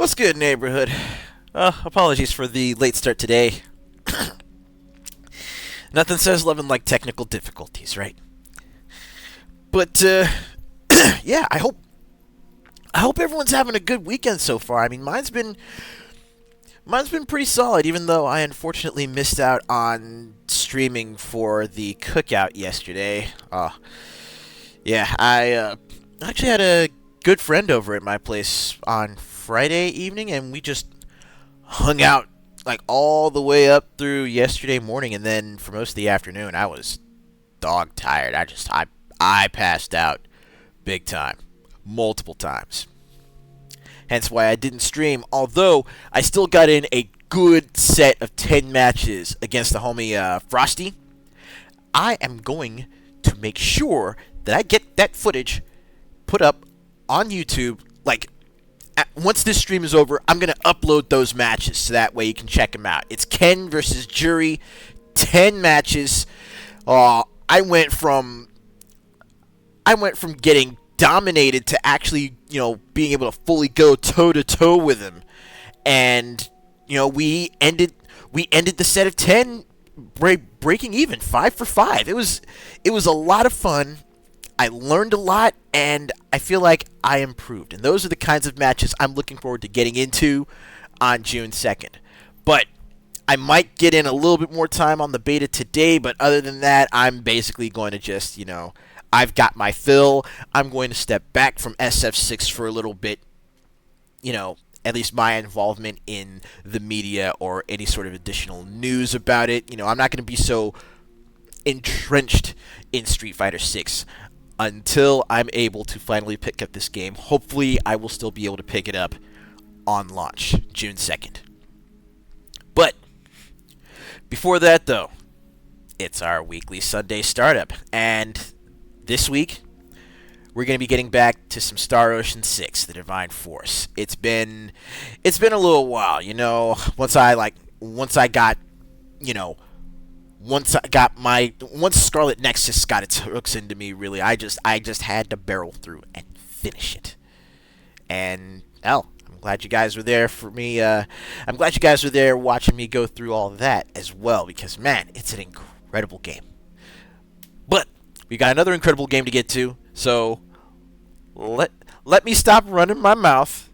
What's good, neighborhood? Apologies for the late start today. Nothing says loving like technical difficulties, right? But yeah, I hope everyone's having a good weekend so far. I mean, mine's been pretty solid, even though I unfortunately missed out on streaming for the cookout yesterday. Yeah, I actually had a good friend over at my place on Friday evening, and we just hung out like all the way up through yesterday morning, and then for most of the afternoon, I was dog tired. I passed out big time, multiple times. Hence why I didn't stream. Although I still got in a good set of 10 matches against the homie Frosty. I am going to make sure that I get that footage put up on YouTube. Like, once this stream is over, I'm going to upload those matches so that way you can check them out. It's Ken versus Jury, 10 matches. I went from getting dominated to actually, being able to fully go toe to toe with him. And we ended the set of 10 breaking even 5 for 5. It was a lot of fun. I learned a lot, and I feel like I improved. And those are the kinds of matches I'm looking forward to getting into on June 2nd. But I might get in a little bit more time on the beta today, but other than that, I'm basically going to just, I've got my fill. I'm going to step back from SF6 for a little bit, at least my involvement in the media or any sort of additional news about it. I'm not going to be so entrenched in Street Fighter 6 until I'm able to finally pick up this game. Hopefully, I will still be able to pick it up on launch, June 2nd. But before that, though, it's our weekly Sunday startup. And this week, we're going to be getting back to some Star Ocean 6, The Divine Force. It's been a little while, once Scarlet Nexus got its hooks into me, really, I just had to barrel through and finish it. And I'm glad you guys were there for me. I'm glad you guys were there watching me go through all of that as well, because man, it's an incredible game. But we got another incredible game to get to, so let me stop running my mouth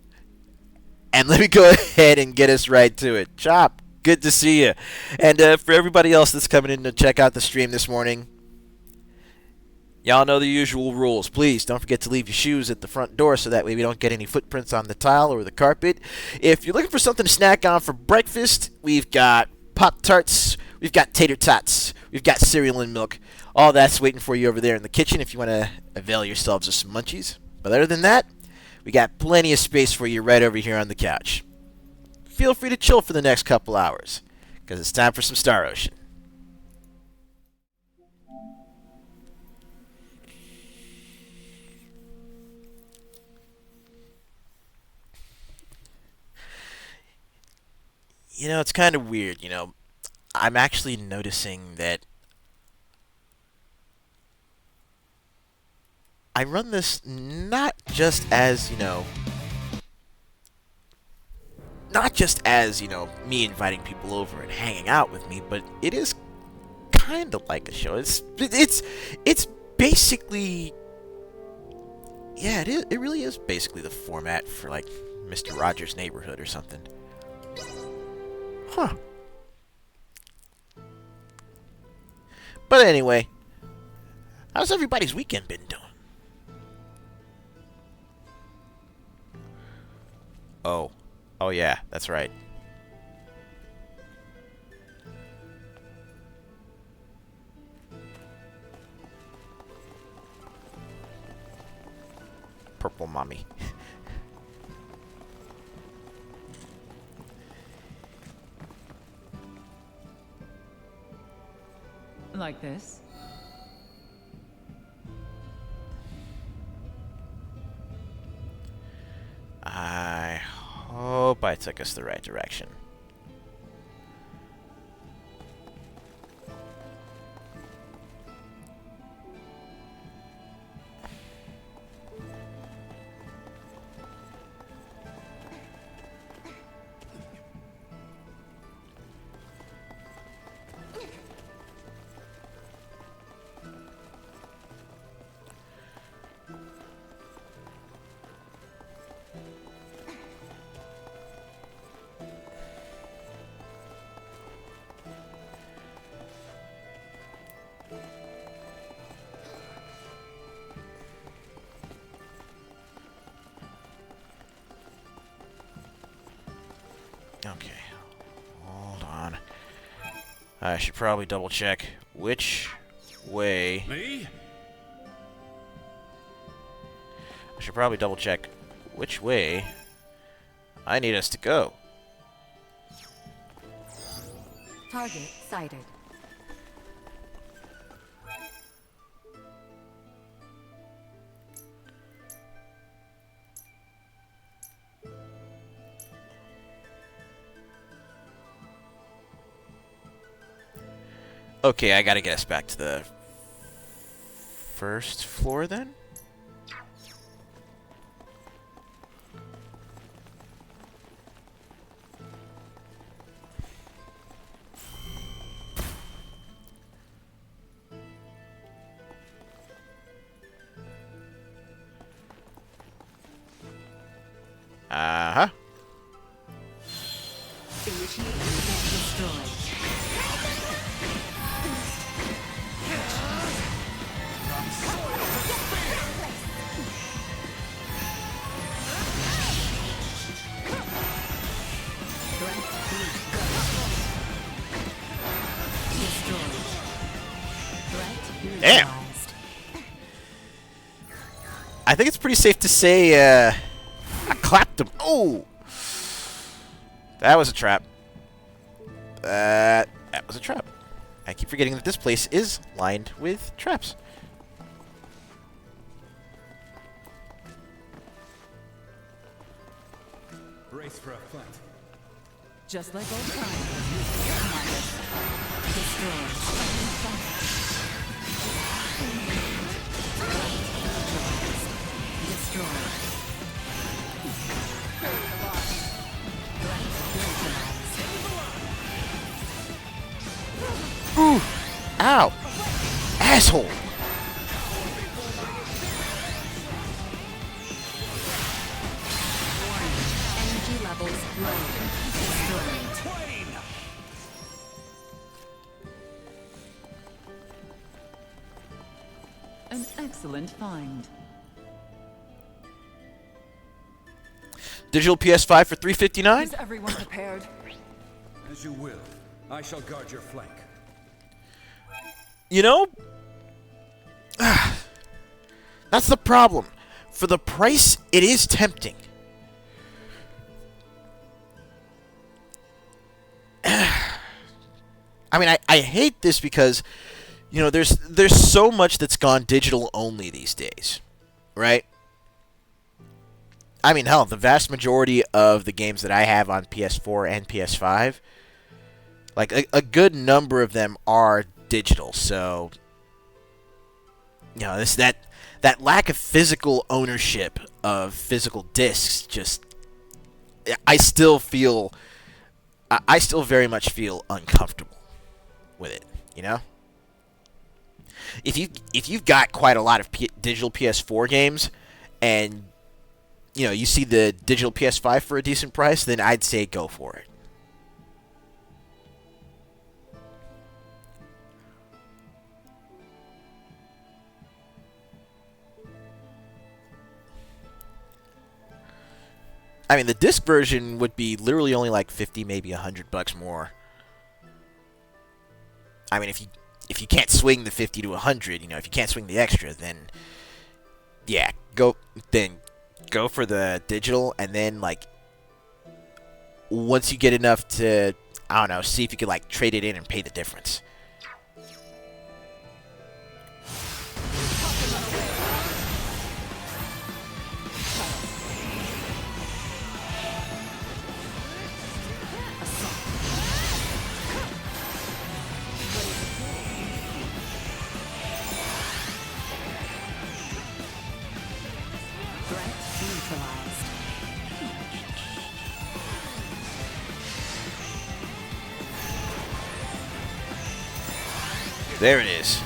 and let me go ahead and get us right to it. Chop, good to see you. And for everybody else that's coming in to check out the stream this morning, y'all know the usual rules. Please don't forget to leave your shoes at the front door so that way we don't get any footprints on the tile or the carpet. If you're looking for something to snack on for breakfast, we've got Pop-Tarts, we've got tater tots, we've got cereal and milk. All that's waiting for you over there in the kitchen if you want to avail yourselves of some munchies. But other than that, we got plenty of space for you right over here on the couch. Feel free to chill for the next couple hours, because it's time for some Star Ocean. It's kind of weird, I'm actually noticing that I run this not just as, me inviting people over and hanging out with me, but it is kind of like a show. It's basically, yeah, it really is basically the format for like Mr. Rogers' Neighborhood or something. Huh. But anyway, how's everybody's weekend been doing? Oh yeah, that's right. Purple mommy. Like this? I hope I took us the right direction. Okay. Hold on. I should probably double check which way. Me? I should probably double check which way I need us to go. Target sighted. Okay, I gotta get us back to the first floor then? Uh-huh. Initiate and destroy. Damn. I think it's pretty safe to say, I clapped him. Oh! That was a trap. That was a trap. I keep forgetting that this place is lined with traps. Brace for a fight. Just like old times. Ooh! Ow! Asshole! Energy levels low. Destroyed. An excellent find. Digital PS5 for $359? Is everyone prepared? As you will. I shall guard your flank. You know, that's the problem. For the price, it is tempting. I mean, I hate this because, you know, there's so much that's gone digital only these days, right? I mean, hell, the vast majority of the games that I have on PS4 and PS5, like a good number of them are digital. So, you know, that lack of physical ownership of physical discs, just I still very much feel uncomfortable with it. You know, if you've got quite a lot of digital PS4 games, and you know you see the digital PS5 for a decent price, then I'd say go for it. I mean, the disc version would be literally only like 50, maybe $100 more. I mean, if you can't swing the 50 to 100, you know, if you can't swing the extra, then yeah, go for the digital, and then like once you get enough to, I don't know, see if you could like trade it in and pay the difference. There it is.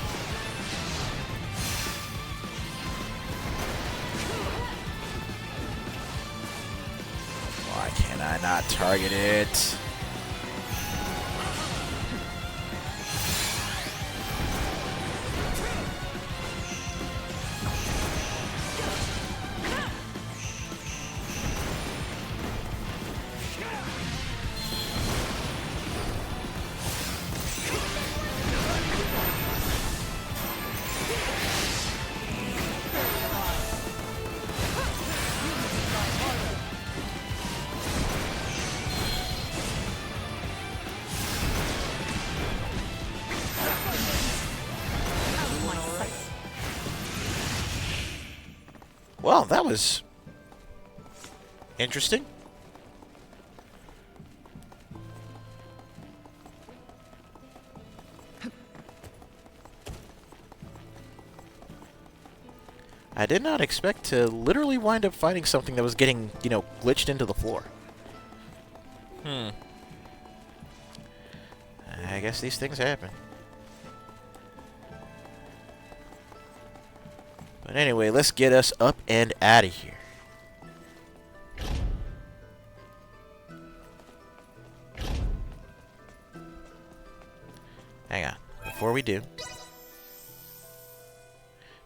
Why can I not target it? Well, that was interesting. I did not expect to literally wind up fighting something that was getting, glitched into the floor. I guess these things happen. But anyway, let's get us up and out of here. Hang on. Before we do,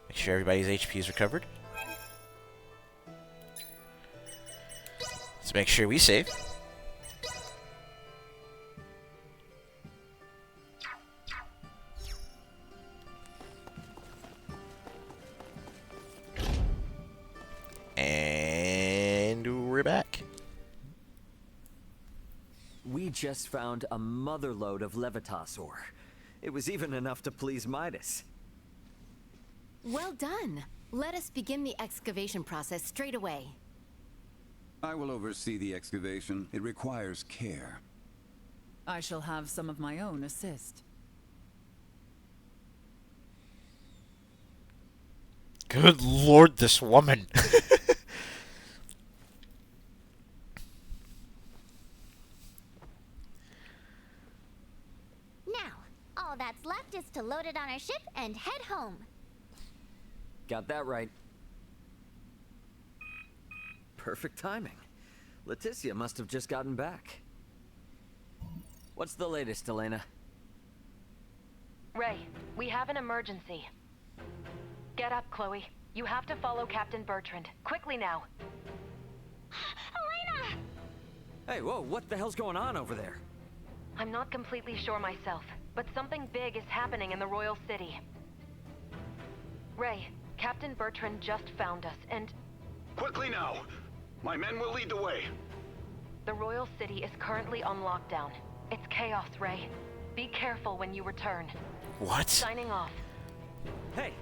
make sure everybody's HP is recovered. Let's make sure we save. And we're back. We just found a motherload of Levitas ore. It was even enough to please Midas. Well done. Let us begin the excavation process straight away. I will oversee the excavation. It requires care. I shall have some of my own assist. Good lord, this woman. Now, all that's left is to load it on our ship and head home. Got that right. Perfect timing. Leticia must have just gotten back. What's the latest, Elena? Ray, we have an emergency. Get up, Chloe. You have to follow Captain Bertrand. Quickly now. Elena! Hey, whoa, what the hell's going on over there? I'm not completely sure myself, but something big is happening in the Royal City. Ray, Captain Bertrand just found us, and Quickly now! My men will lead the way. the Royal City is currently on lockdown. It's chaos, Ray. Be careful when you return. What? Signing off. Hey,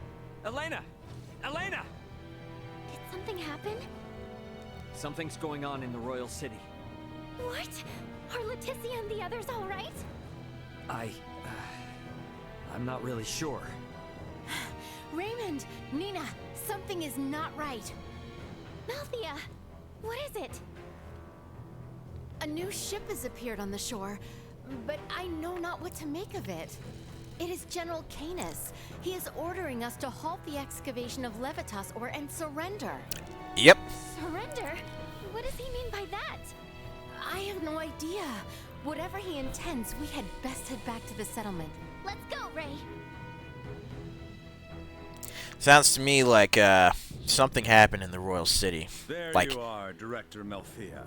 Elena! Elena! Did something happen? Something's going on in the Royal City. What? Are Leticia and the others all right? I'm not really sure. Raymond, Nina, something is not right. Malthea, what is it? A new ship has appeared on the shore, but I know not what to make of it. It is General Canis. He is ordering us to halt the excavation of Levitas ore and surrender. Yep. Surrender? What does he mean by that? I have no idea. Whatever he intends, we had best head back to the settlement. Let's go, Ray. Sounds to me like something happened in the Royal City. There Like you are, Director Malthea.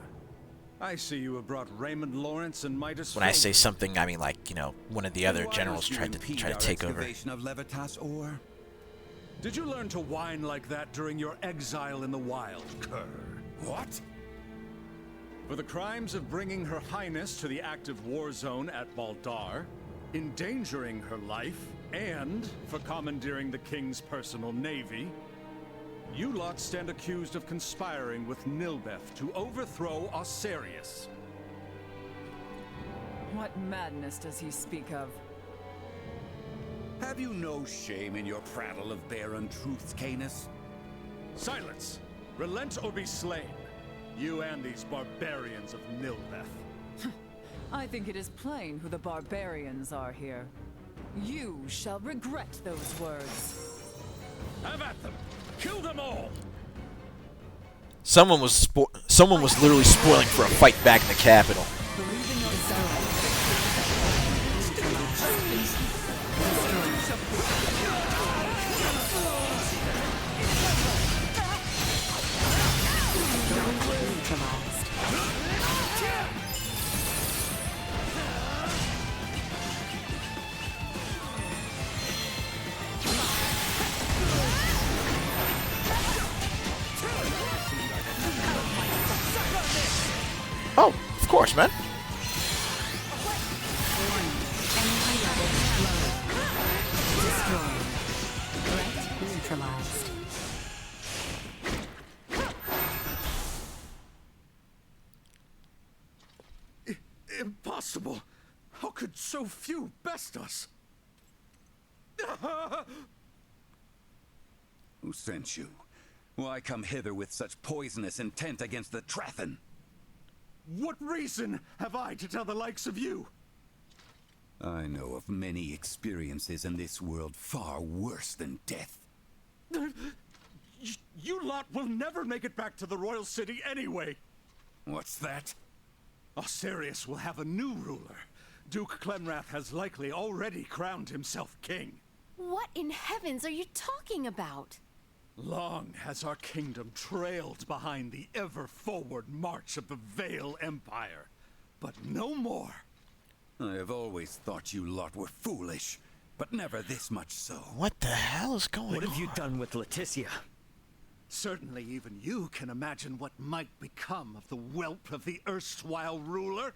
I see you have brought Raymond Lawrence and Midas. when I say Foley. something, I mean like one of the other Why generals must you tried impede to our take over. excavation of Levitas ore? Did you learn to whine like that during your exile in the wild, cur? What? For the crimes of bringing Her Highness to the active war zone at Baldar, endangering her life, and for commandeering the King's personal navy, you lot stand accused of conspiring with Nilbeth to overthrow Osirius. What madness does he speak of? Have you no shame in your prattle of barren truths, Canis? Silence! Relent or be slain. You and these barbarians of Nilbeth. I think it is plain who the barbarians are here. You shall regret those words. Have at them! Kill them all! Someone was literally spoiling for a fight back in the capital. Believe in yourself. Neutralized. Oh, of course, man. Energy levels low. Destroyed. Threat neutralized. could so few best us? Who sent you? Why come hither with such poisonous intent against the Trathen? What reason have I to tell the likes of you? I know of many experiences in this world far worse than death. You lot will never make it back to the Royal City anyway. What's that? Osirius will have a new ruler. Duke Clemrath has likely already crowned himself king. What in heavens are you talking about? Long has our kingdom trailed behind the ever-forward march of the Vale Empire. But no more. I have always thought you lot were foolish, but never this much so. What the hell is going on? What have you done with Leticia? Certainly even you can imagine what might become of the whelp of the erstwhile ruler.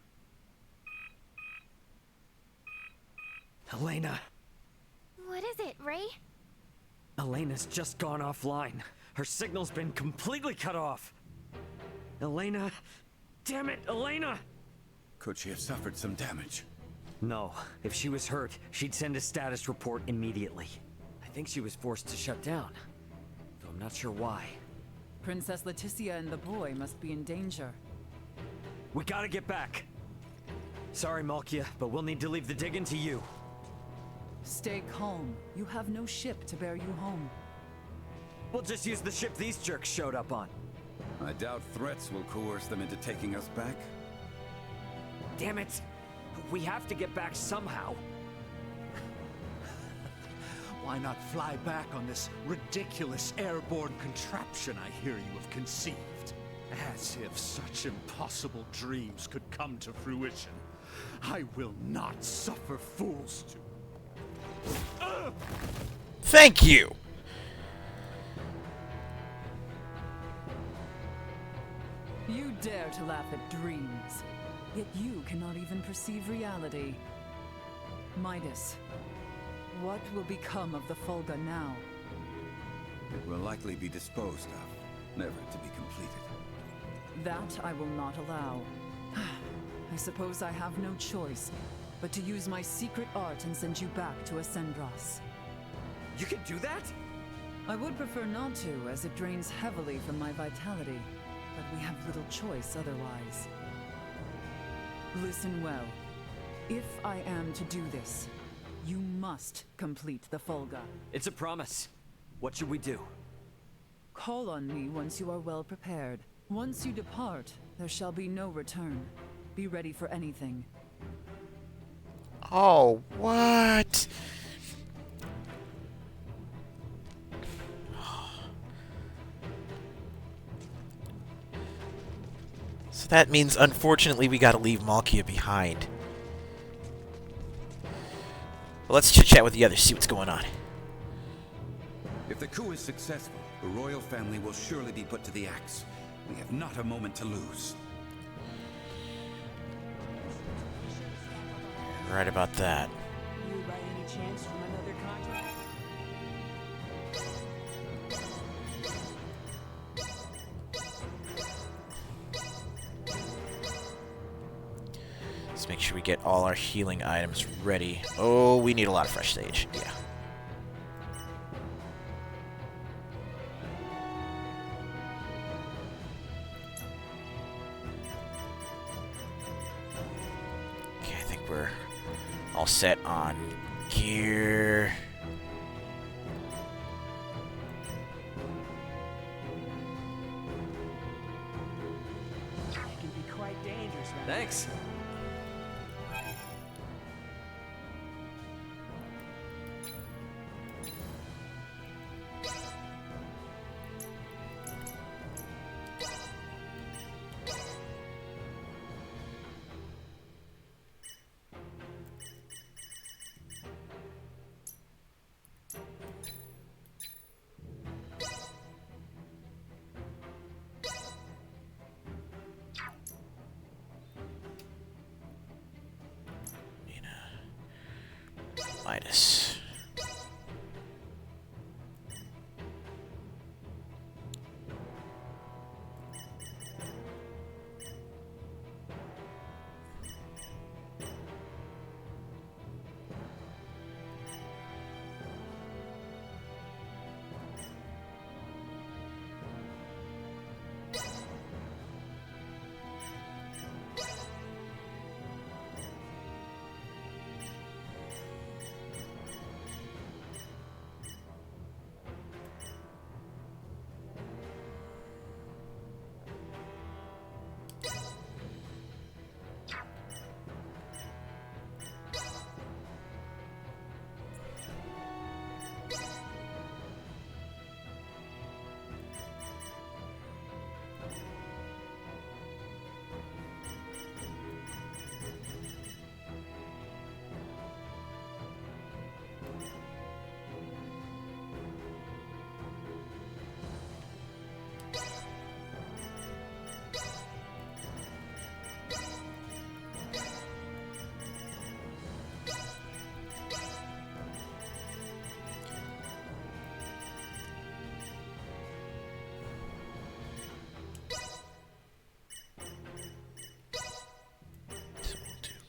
Elena. What is it, Ray? Elena's just gone offline. Her signal's been completely cut off. Elena. Damn it, Elena! Could she have suffered some damage? No. If she was hurt, she'd send a status report immediately. I think she was forced to shut down. Though I'm not sure why. Princess Leticia and the boy must be in danger. We gotta get back. Sorry, Malkia, but we'll need to leave the digging to you. Stay calm. You have no ship to bear you home. We'll just use the ship these jerks showed up on. I doubt threats will coerce them into taking us back. Damn it! We have to get back somehow. Why not fly back on this ridiculous airborne contraption I hear you have conceived? As if such impossible dreams could come to fruition. I will not suffer fools to... Thank you! You dare to laugh at dreams, yet you cannot even perceive reality. Midas, what will become of the Fulga now? It will likely be disposed of, never to be completed. That I will not allow. I suppose I have no choice but to use my secret art and send you back to Ascendros. You can do that? I would prefer not to, as it drains heavily from my vitality, but we have little choice otherwise. Listen well. If I am to do this, you must complete the Fulga. It's a promise. What should we do? Call on me once you are well prepared. Once you depart, there shall be no return. Be ready for anything. Oh, what? So that means, unfortunately, we gotta leave Malkia behind. Well, let's chit-chat with the others, see what's going on. If the coup is successful, the royal family will surely be put to the axe. We have not a moment to lose. Right about that. You by any chance from another continent? Let's make sure we get all our healing items ready. Oh, we need a lot of fresh sage. Yeah. Okay, I think we're all set on gear. It can be quite dangerous, right? Thanks. Midas.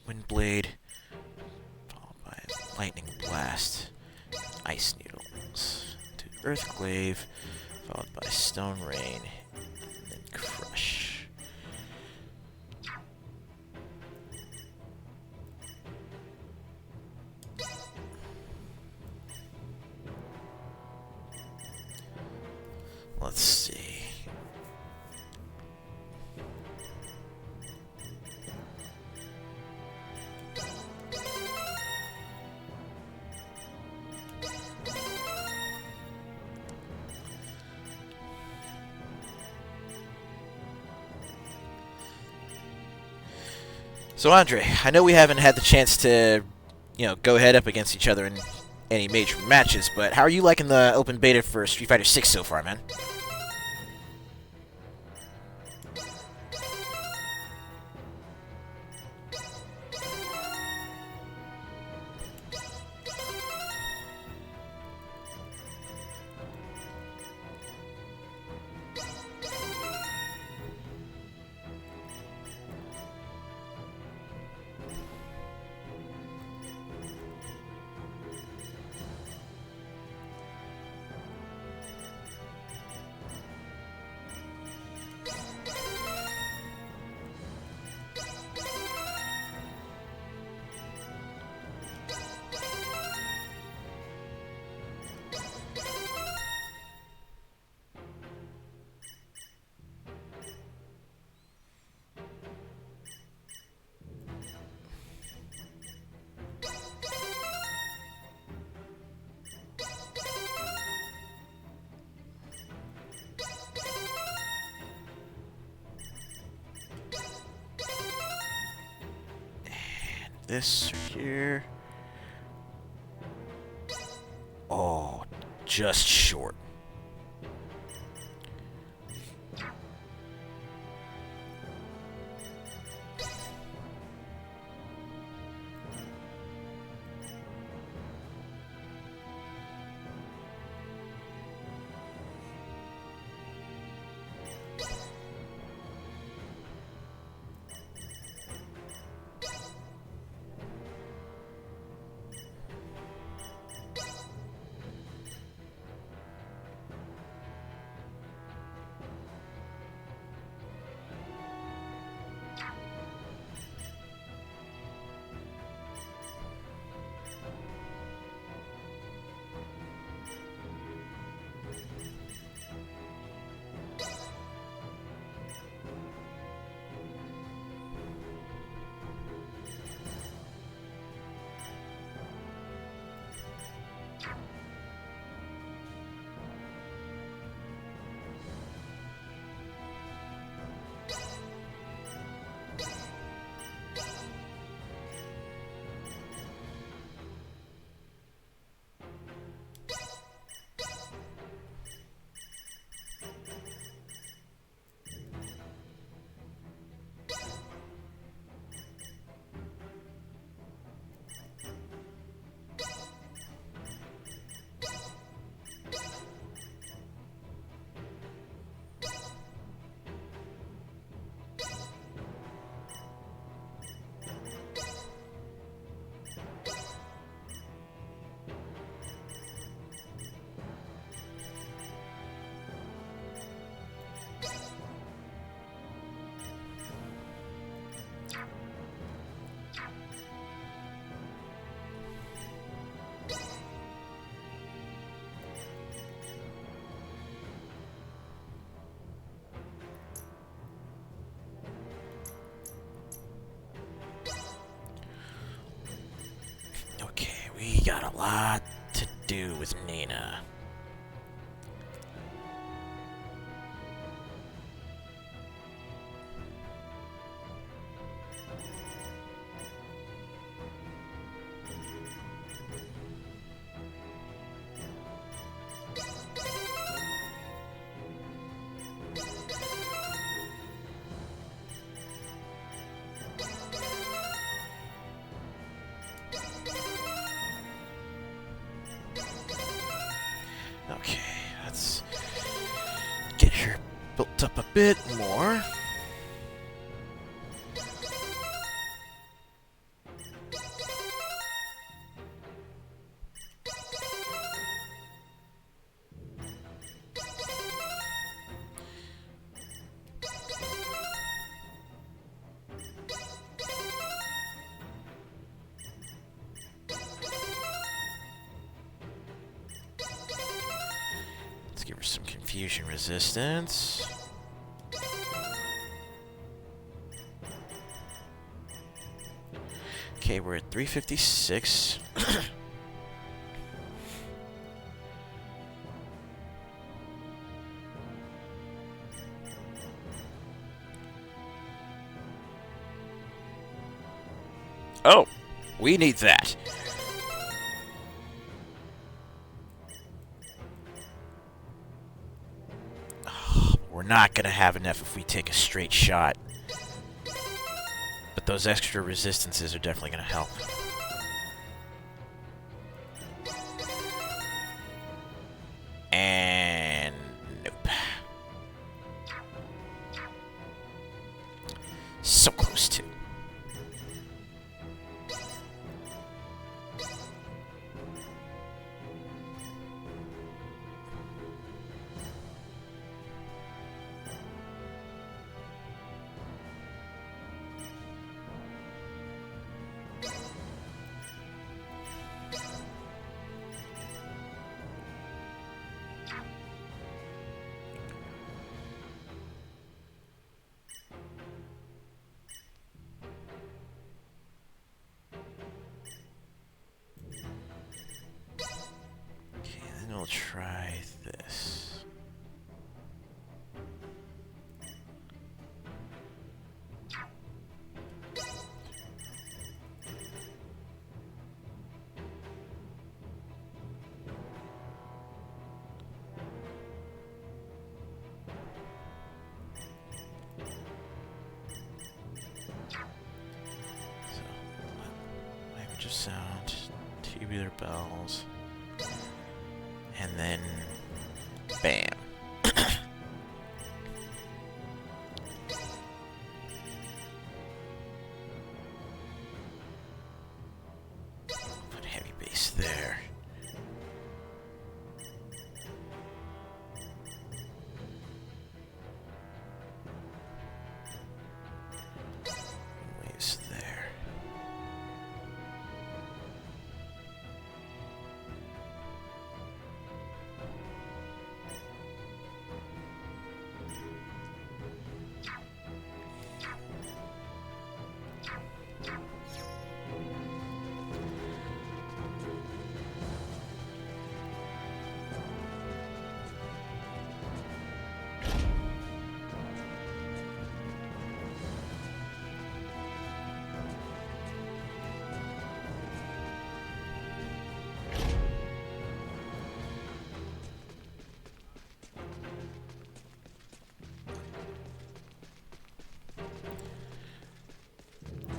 Wind Blade, followed by Lightning Blast, Ice Needles, to Earthglaive, followed by Stone Rain, and then Crush. Let's see. So Andre, I know we haven't had the chance to, go head up against each other in any major matches, but how are you liking the open beta for Street Fighter 6 so far, man? This here. Oh, just short. We got a lot to do with Nina. Okay, let's get her built up a bit more. fusion resistance. Okay, we're at 356. Oh, we need that. Oh, we're not gonna have enough if we take a straight shot. But those extra resistances are definitely gonna help. And nope. So close to. We'll try this. So, language of sound, tubular bells. And then, bam. Put heavy base there. Waves there.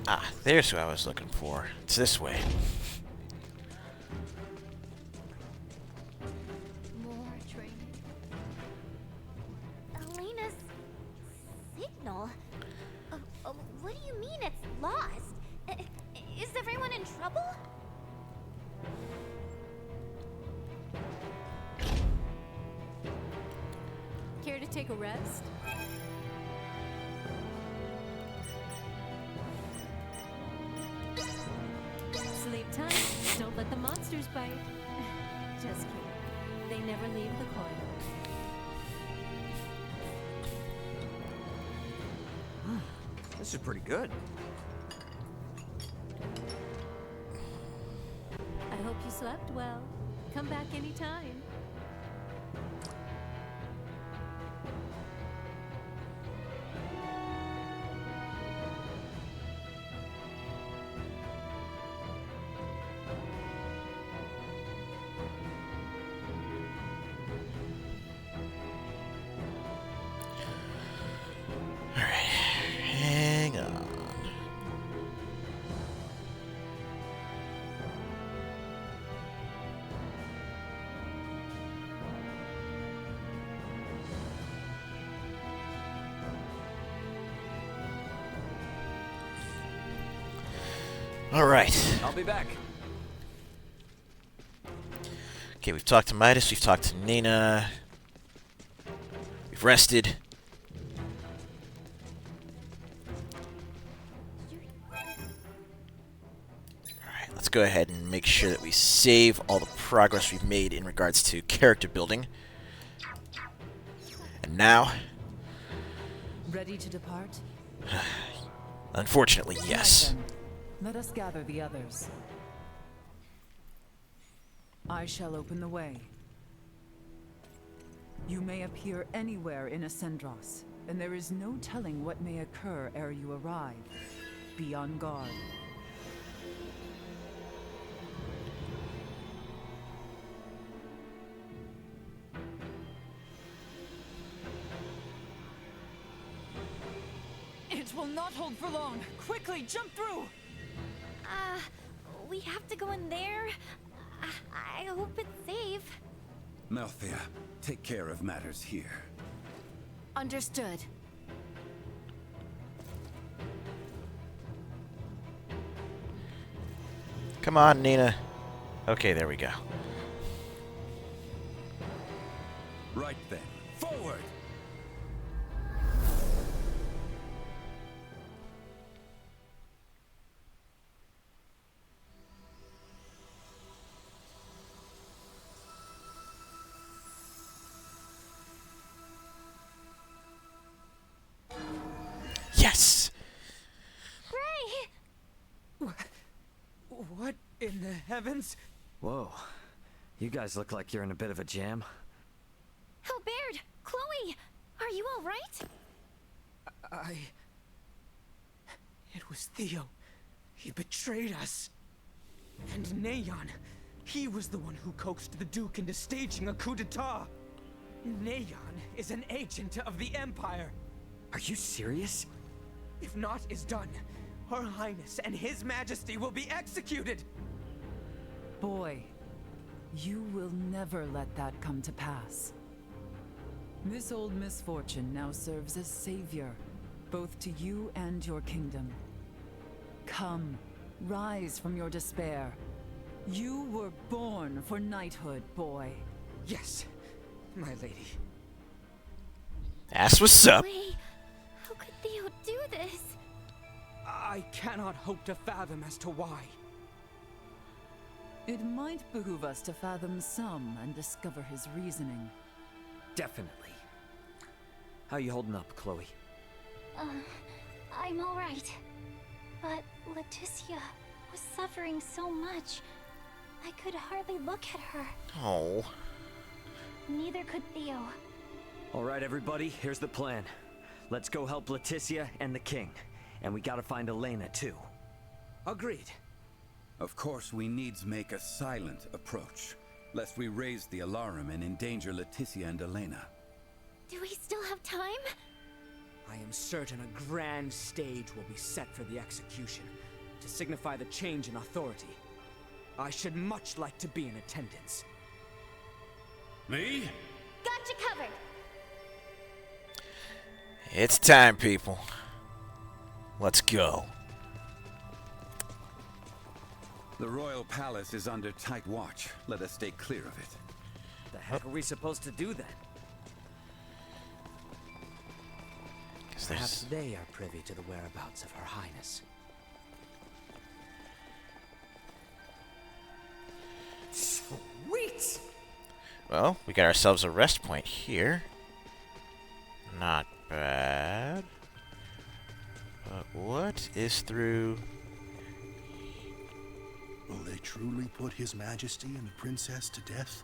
Ah, there's who I was looking for. It's this way. More training. Elena's signal? What do you mean it's lost? Is everyone in trouble? Care to take a rest? Sleep tight. Don't let the monsters bite. Just kidding. They never leave the coil. This is pretty good. I hope you slept well. Come back anytime. Hang on. All right. I'll be back. Okay, we've talked to Midas, we've talked to Nina. We've rested. Alright, let's go ahead and make sure that we save all the progress we've made in regards to character building. now? Ready to depart? Unfortunately, yes. Right, then. Let us gather the others. I shall open the way. You may appear anywhere in Ascendros, and there is no telling what may occur ere you arrive. Be on guard. It will not hold for long. Quickly, jump through! We have to go in there? I hope it's safe. Melthea, take care of matters here. Understood. Come on, Nina. Okay, there we go. Right then, forward! Yes! Ray! What in the heavens? Whoa. You guys look like you're in a bit of a jam. Albert! Chloe! Are you alright? It was Theo. He betrayed us. And Neon. He was the one who coaxed the Duke into staging a coup d'etat. Neon is an agent of the Empire. Are you serious? If naught is done, Her Highness and His Majesty will be executed! Boy, you will never let that come to pass. This old misfortune now serves as savior, both to you and your kingdom. Come, rise from your despair. You were born for knighthood, boy. Yes, my lady. That's what's up. Wait, how could Theo do this? I cannot hope to fathom as to why. It might behoove us to fathom some and discover his reasoning. Definitely. How you holding up, Chloe? I'm alright. But Leticia was suffering so much. I could hardly look at her. Oh. Neither could Theo. Alright, everybody, here's the plan. Let's go help Leticia and the king. And we gotta find Elena, too. Agreed. Of course, we needs make a silent approach, lest we raise the alarm and endanger Leticia and Elena. Do we still have time? I am certain a grand stage will be set for the execution, to signify the change in authority. I should much like to be in attendance. Me? Got you covered. It's time, people. Let's go. The royal palace is under tight watch. Let us stay clear of it. The heck are we supposed to do then? Perhaps they are privy to the whereabouts of Her Highness. Sweet! Well, we got ourselves a rest point here. Not bad. But what is through... Will they truly put His Majesty and the Princess to death?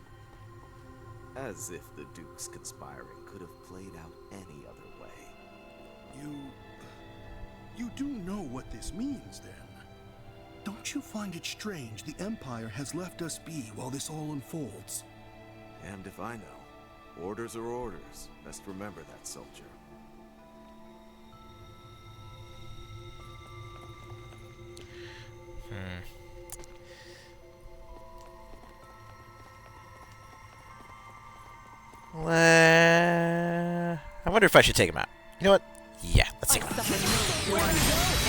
As if the Duke's conspiring could have played out any other way. You do know what this means, then? Don't you find it strange the Empire has left us be while this all unfolds? And if I know, orders are orders. Best remember that, soldier. I wonder if I should take him out. You know what? Yeah, let's take him out.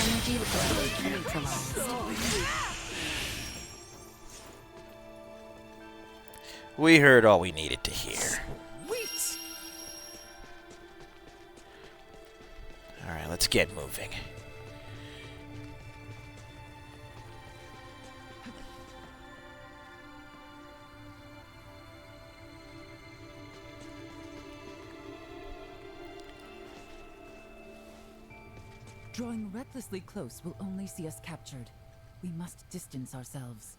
Energy neutralized. We heard all we needed to hear. Alright, let's get moving. Drawing recklessly close will only see us captured. We must distance ourselves.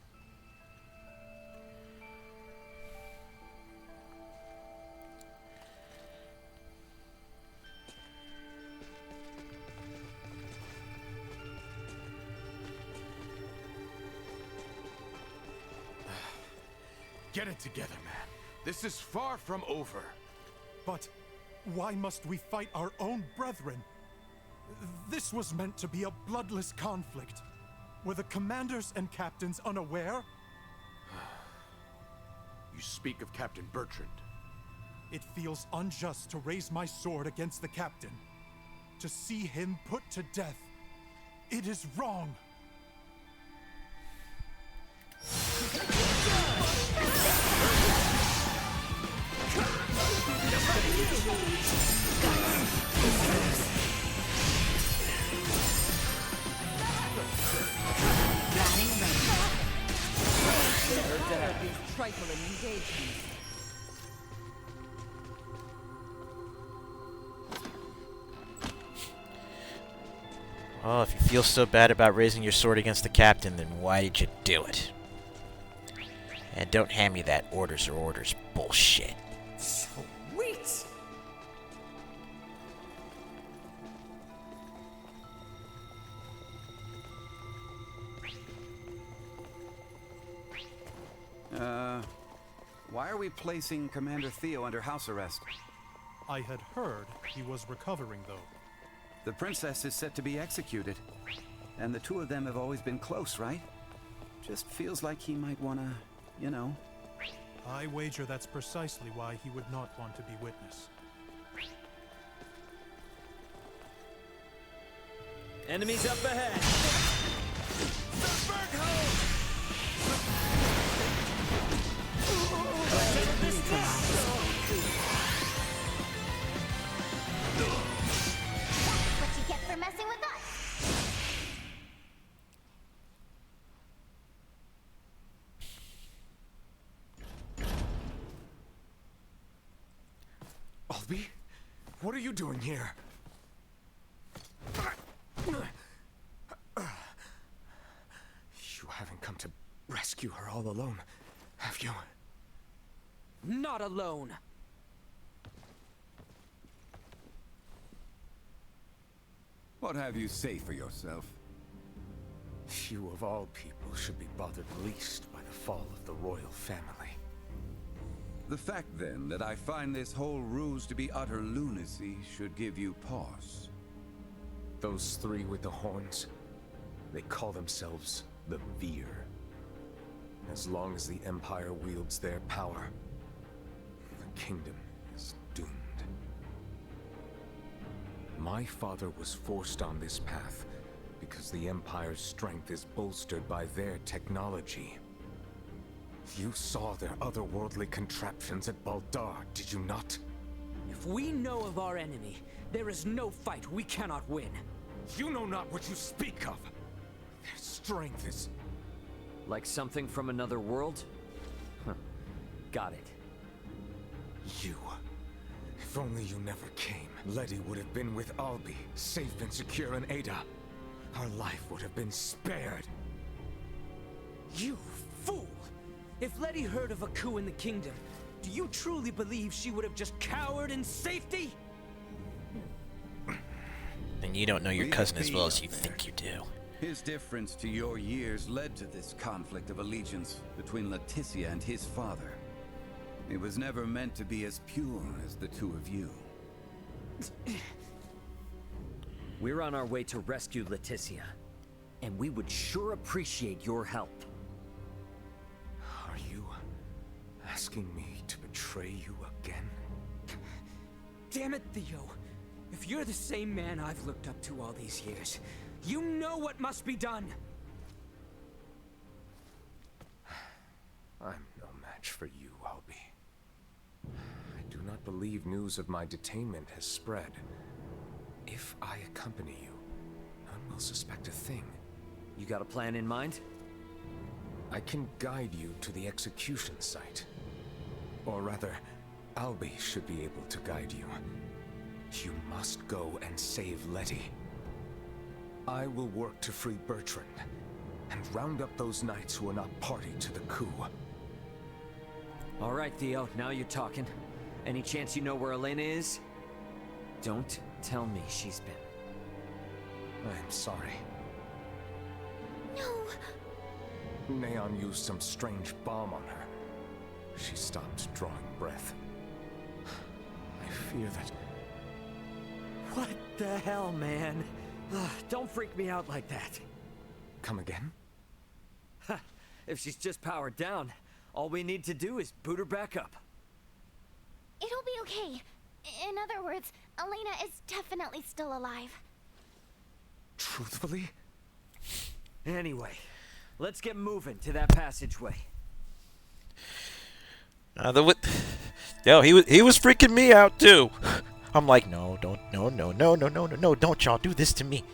Get it together, man. This is far from over. But why must we fight our own brethren? This was meant to be a bloodless conflict. Were the commanders and captains unaware? You speak of Captain Bertrand. It feels unjust to raise my sword against the captain. To see him put to death. It is wrong. These trifling engagements. Well, if you feel so bad about raising your sword against the captain, then why did you do it? And don't hand me that orders are orders bullshit. Sweet! Why are we placing Commander Theo under house arrest? I had heard he was recovering, though. The princess is set to be executed. And the two of them have always been close, right? Just feels like he might wanna, you know. I wager that's precisely why he would not want to be witness. Enemies up ahead! What you get for messing with us? Albie? What are you doing here? You haven't come to rescue her all alone, have you? Not alone. What have you say for yourself? You of all people should be bothered least by the fall of the royal family. The fact, then, that I find this whole ruse to be utter lunacy should give you pause. Those three with the horns, they call themselves the Veer. As long as the Empire wields their power, the kingdom is doomed. My father was forced on this path because the Empire's strength is bolstered by their technology. You saw their otherworldly contraptions at Baldar, did you not? If we know of our enemy, there is no fight we cannot win. You know not what you speak of. Their strength is... Like something from another world? Huh. Got it. You. If only you never came, Letty would have been with Albie, safe and secure in Ada. Our life would have been spared. You fool! If Letty heard of a coup in the kingdom, do you truly believe she would have just cowered in safety? And you don't know your cousin as well as you think you do. His difference to your years led to this conflict of allegiance between Leticia and his father. It was never meant to be as pure as the two of you. We're on our way to rescue Leticia, and we would sure appreciate your help. Are you asking me to betray you again? Damn it, Theo. If you're the same man I've looked up to all these years, you know what must be done. I'm no match for you, Albie. I do not believe news of my detainment has spread. If I accompany you, none will suspect a thing. You got a plan in mind? I can guide you to the execution site. Or rather, Albie should be able to guide you. You must go and save Letty. I will work to free Bertrand and round up those knights who are not party to the coup. All right, Theo, now you're talking. Any chance you know where Elena is? Don't tell me she's been. I'm sorry. No. Neon used some strange bomb on her. She stopped drawing breath. I fear that... What the hell, man? Don't freak me out like that. Come again? If she's just powered down, all we need to do is boot her back up. It'll be okay. In other words, Elena is definitely still alive. Truthfully? Anyway, let's get moving to that passageway. Yo, he was freaking me out too. I'm like, no, don't y'all do this to me.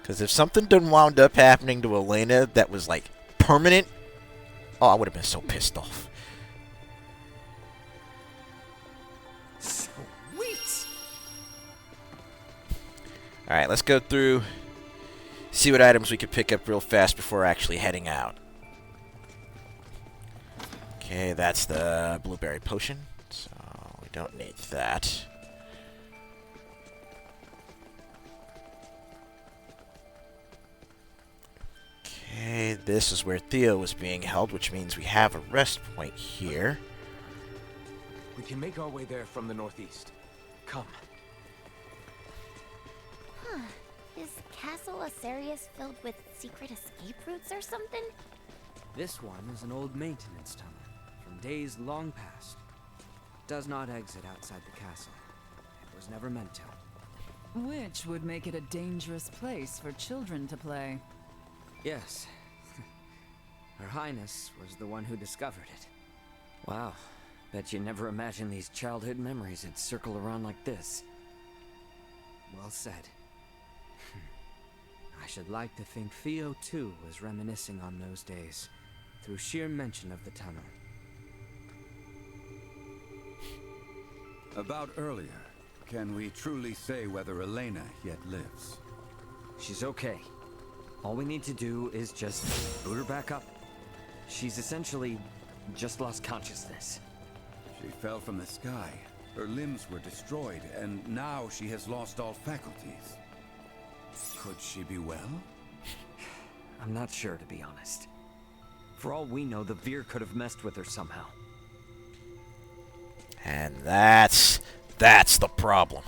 Because if something done wound up happening to Elena that was like permanent, oh, I would have been so pissed off. Sweet. All right, let's go through, see what items we can pick up real fast before actually heading out. Okay, that's the blueberry potion, so we don't need that. Okay, this is where Theo was being held, which means we have a rest point here. We can make our way there from the northeast. Come. Huh. Is Castle Asarius filled with secret escape routes or something? This one is an old maintenance tunnel from days long past. Does not exit outside the castle. It was never meant to. Which would make it a dangerous place for children to play. Yes. Her Highness was the one who discovered it. Wow. Bet you never imagined these childhood memories would circle around like this. Well said. I should like to think Theo, too, was reminiscing on those days, through sheer mention of the tunnel. About earlier, can we truly say whether Elena yet lives? She's okay. All we need to do is just boot her back up. She's essentially just lost consciousness. She fell from the sky. Her limbs were destroyed, and now she has lost all faculties. Could she be well? I'm not sure, to be honest. For all we know, the Veer could have messed with her somehow. And that's the problem.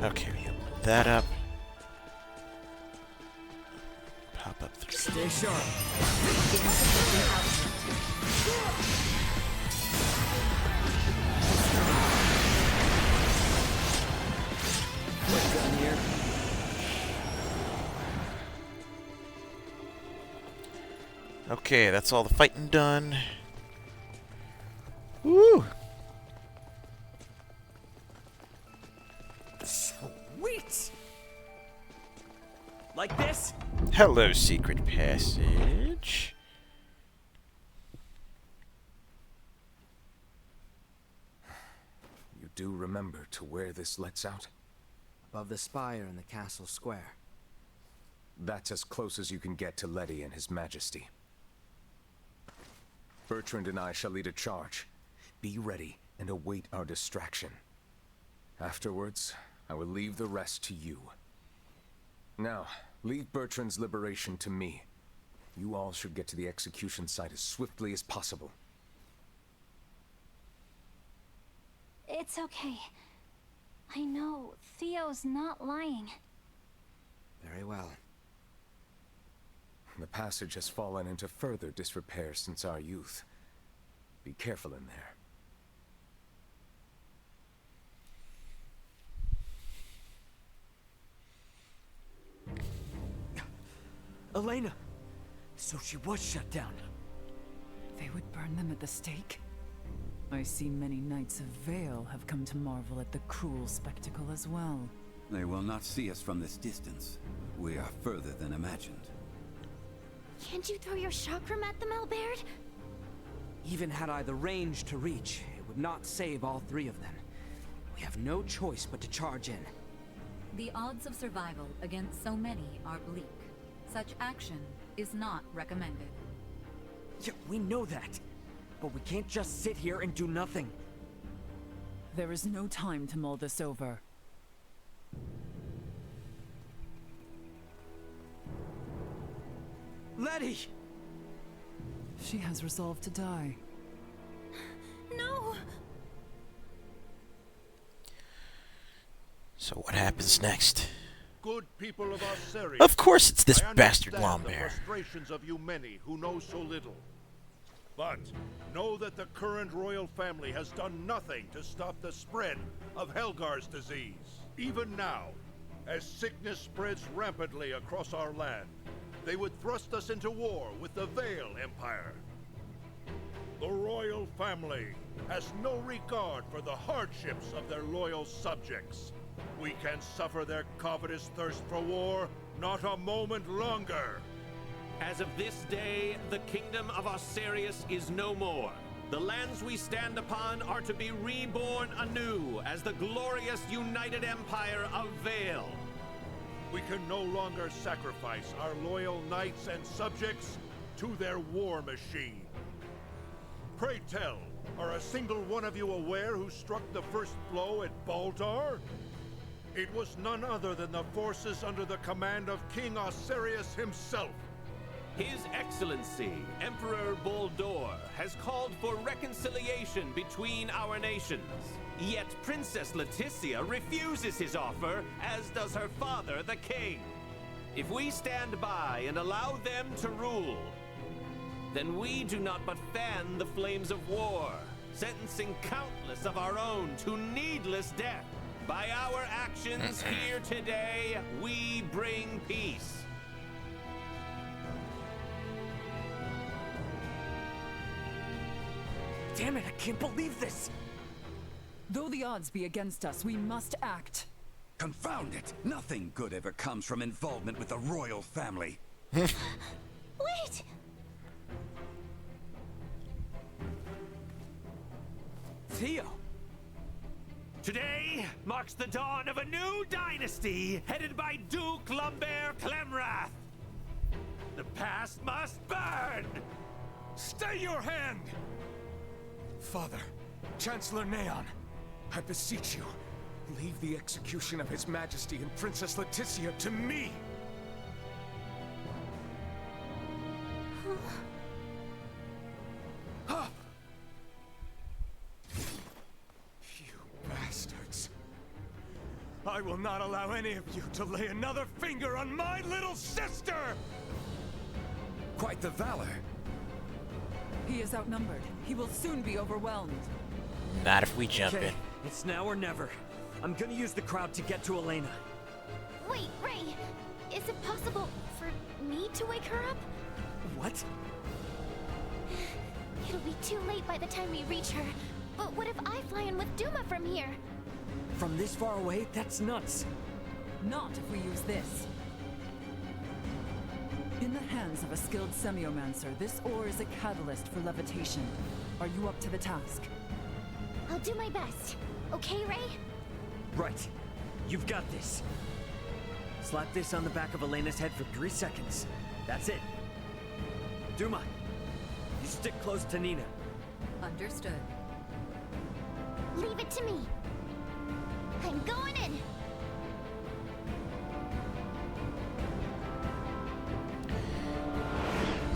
Okay, we open that up. Pop up through. Stay sharp. Gun here. Okay, that's all the fighting done. Woo! Sweet! Like this? Hello, secret passage. You do remember to where this lets out? Above the spire in the castle square. That's as close as you can get to Letty and His Majesty. Bertrand and I shall lead a charge. Be ready and await our distraction. Afterwards, I will leave the rest to you. Now, leave Bertrand's liberation to me. You all should get to the execution site as swiftly as possible. It's okay. I know Theo's not lying. Very well. The passage has fallen into further disrepair since our youth. Be careful in there. Elena! So she was shut down. They would burn them at the stake? I see many Knights of Vale have come to marvel at the cruel spectacle as well. They will not see us from this distance. We are further than imagined. Can't you throw your chakram at them, Albert? Even had I the range to reach, it would not save all three of them. We have no choice but to charge in. The odds of survival against so many are bleak. Such action is not recommended. Yeah, we know that. But we can't just sit here and do nothing. There is no time to mull this over. Letty! She has resolved to die. No! So what happens next? Good people of Osirius, Of course it's this I bastard understand the Lambert. frustrations of you many who know so little. But know that the current royal family has done nothing to stop the spread of Helgar's disease. Even now, as sickness spreads rampantly across our land, they would thrust us into war with the Vale Empire. The royal family has no regard for the hardships of their loyal subjects. We can suffer their covetous thirst for war not a moment longer. As of this day, the kingdom of Osirius is no more. The lands we stand upon are to be reborn anew as the glorious united empire of Vale. We can no longer sacrifice our loyal knights and subjects to their war machine. Pray tell, are a single one of you aware who struck the first blow at Baldar? It was none other than the forces under the command of King Osirius himself. His Excellency, Emperor Boldor, has called for reconciliation between our nations. Yet Princess Leticia refuses his offer, as does her father, the king. If we stand by and allow them to rule, then we do not but fan the flames of war, sentencing countless of our own to needless death. By our actions here today, we bring peace. Damn it, I can't believe this! Though the odds be against us, we must act. Confound it! Nothing good ever comes from involvement with the royal family. Wait! Theo! Today marks the dawn of a new dynasty headed by Duke Lambert Clemrath. The past must burn! Stay your hand! Father, Chancellor Neon, I beseech you, leave the execution of His Majesty and Princess Leticia to me! You bastards. I will not allow any of you to lay another finger on my little sister! Quite the valor. He is outnumbered. He will soon be overwhelmed. Not if we jump in. It's now or never. I'm gonna use the crowd to get to Elena. Wait, Ray! Is it possible for me to wake her up? What? It'll be too late by the time we reach her. But what if I fly in with Duma from here? From this far away? That's nuts. Not if we use this. In the hands of a skilled semiomancer, this ore is a catalyst for levitation. Are you up to the task? I'll do my best. Okay, Ray? Right. You've got this. Slap this on the back of Elena's head for 3 seconds. That's it. Duma, you stick close to Nina. Understood. Leave it to me. I'm going in.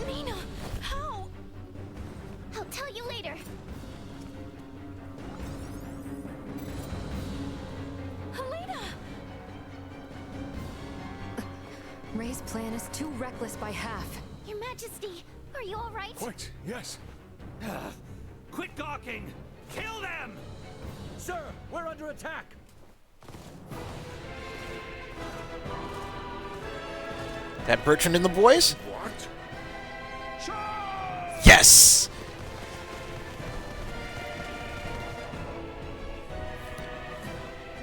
Nina, how? I'll tell you later. Helena! Ray's plan is too reckless by half. Your Majesty, are you all right? What? Yes. Quit gawking! Kill them! Sir, we're under attack! That Bertrand and the boys? What? Yes!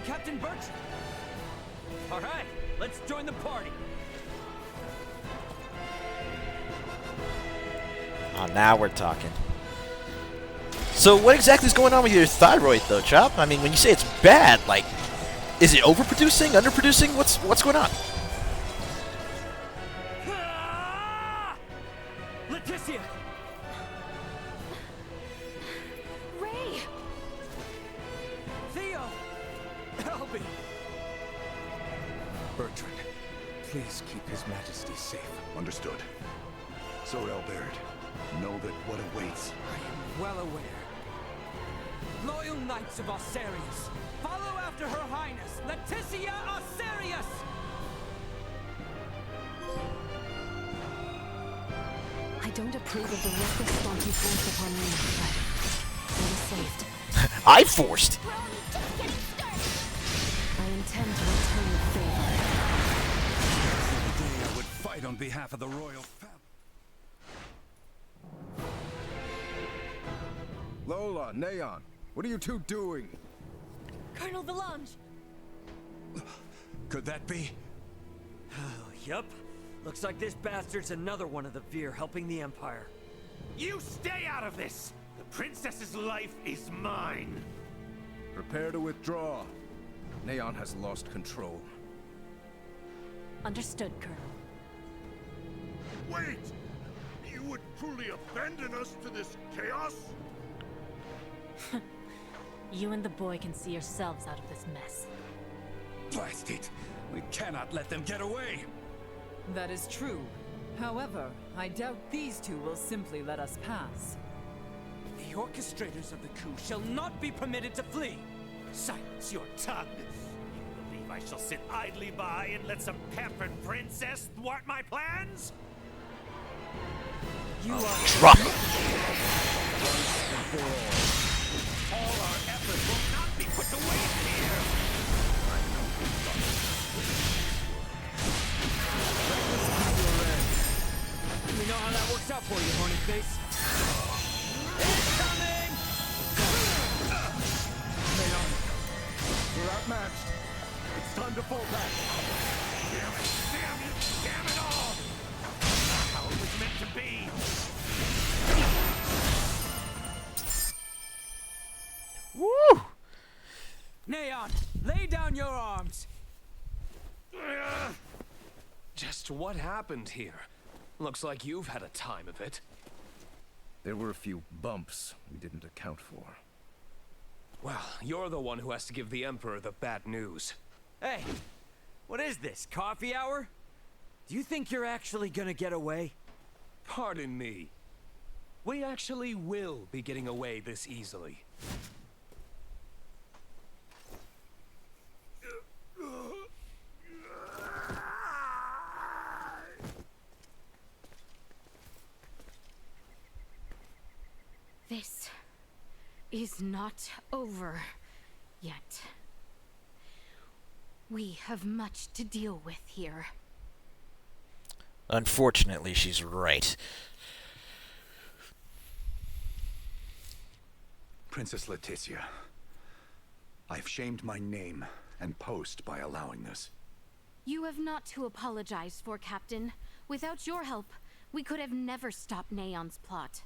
Captain Bertrand. All right, let's join the party. Oh, now we're talking. So what exactly is going on with your thyroid, though, Chop? I mean, when you say it's bad, like, is it overproducing, underproducing? What's going on? Leticia! Ray! Theo! Help me! Bertrand, please keep His Majesty safe. Understood. Sorel Baird, know that what awaits. I am well aware. Loyal Knights of Osarius, follow after Her Highness, Leticia Osarius! I don't approve of the reckless slaughter you forced upon me, but I was saved. I forced. I intend to return the favor. Today I would fight on behalf of the royal family. Lola, Neon, what are you two doing? Colonel Valange! Could that be? Oh, yup. Looks like this bastard's another one of the Veer helping the Empire. You stay out of this! The princess's life is mine! Prepare to withdraw. Neon has lost control. Understood, Colonel. Wait! You would truly abandon us to this chaos? You and the boy can see yourselves out of this mess. Blast it! We cannot let them get away! That is true. However, I doubt these two will simply let us pass. The orchestrators of the coup shall not be permitted to flee! Silence your tongue! You believe I shall sit idly by and let some pampered princess thwart my plans? You are drop. All our efforts will not be put to waste here! You know how that works out for you, horny face. Incoming! Neon, we're outmatched. It's time to fall back. Damn it! Damn it! Damn it all! Not how it was meant to be! Woo! Neon, lay down your arms! Just what happened here? Looks like you've had a time of it. There were a few bumps we didn't account for. Well, you're the one who has to give the Emperor the bad news. Hey, what is this, coffee hour? Do you think you're actually gonna get away? Pardon me. We actually will be getting away this easily. This is not over yet. We have much to deal with here. Unfortunately, she's right. Princess Leticia, I've shamed my name and post by allowing this. You have not to apologize for, Captain. Without your help, we could have never stopped Neon's plot.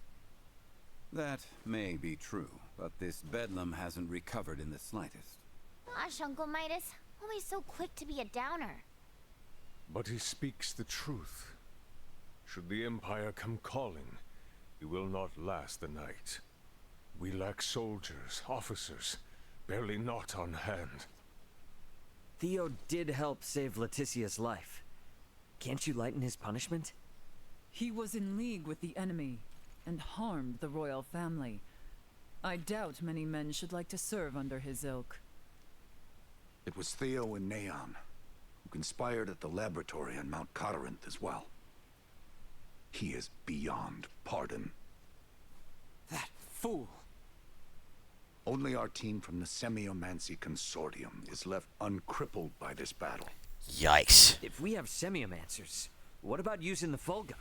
That may be true, but this bedlam hasn't recovered in the slightest. Gosh, Uncle Midas, always so quick to be a downer. But he speaks the truth. Should the Empire come calling, we will not last the night. We lack soldiers, officers, barely not on hand. Theo did help save Leticia's life. Can't you lighten his punishment? He was in league with the enemy and harmed the royal family. I doubt many men should like to serve under his ilk. It was Theo and Neon, who conspired at the laboratory on Mount Corinth as well. He is beyond pardon. That fool! Only our team from the Semiomancy Consortium is left uncrippled by this battle. Yikes. If we have semiomancers, what about using the Fulga?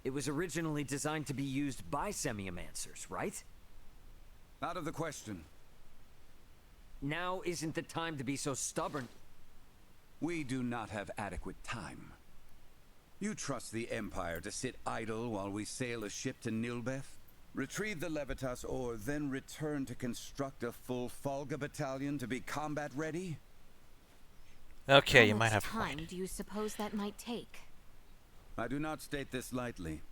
It was originally designed to be used by semiomancers, right? Out of the question. Now isn't the time to be so stubborn. We do not have adequate time. You trust the Empire to sit idle while we sail a ship to Nilbeth? Retrieve the Levitas ore, then return to construct a full Folga battalion to be combat ready? Okay, you How might much have a time point. do you suppose that might take? I do not state this lightly.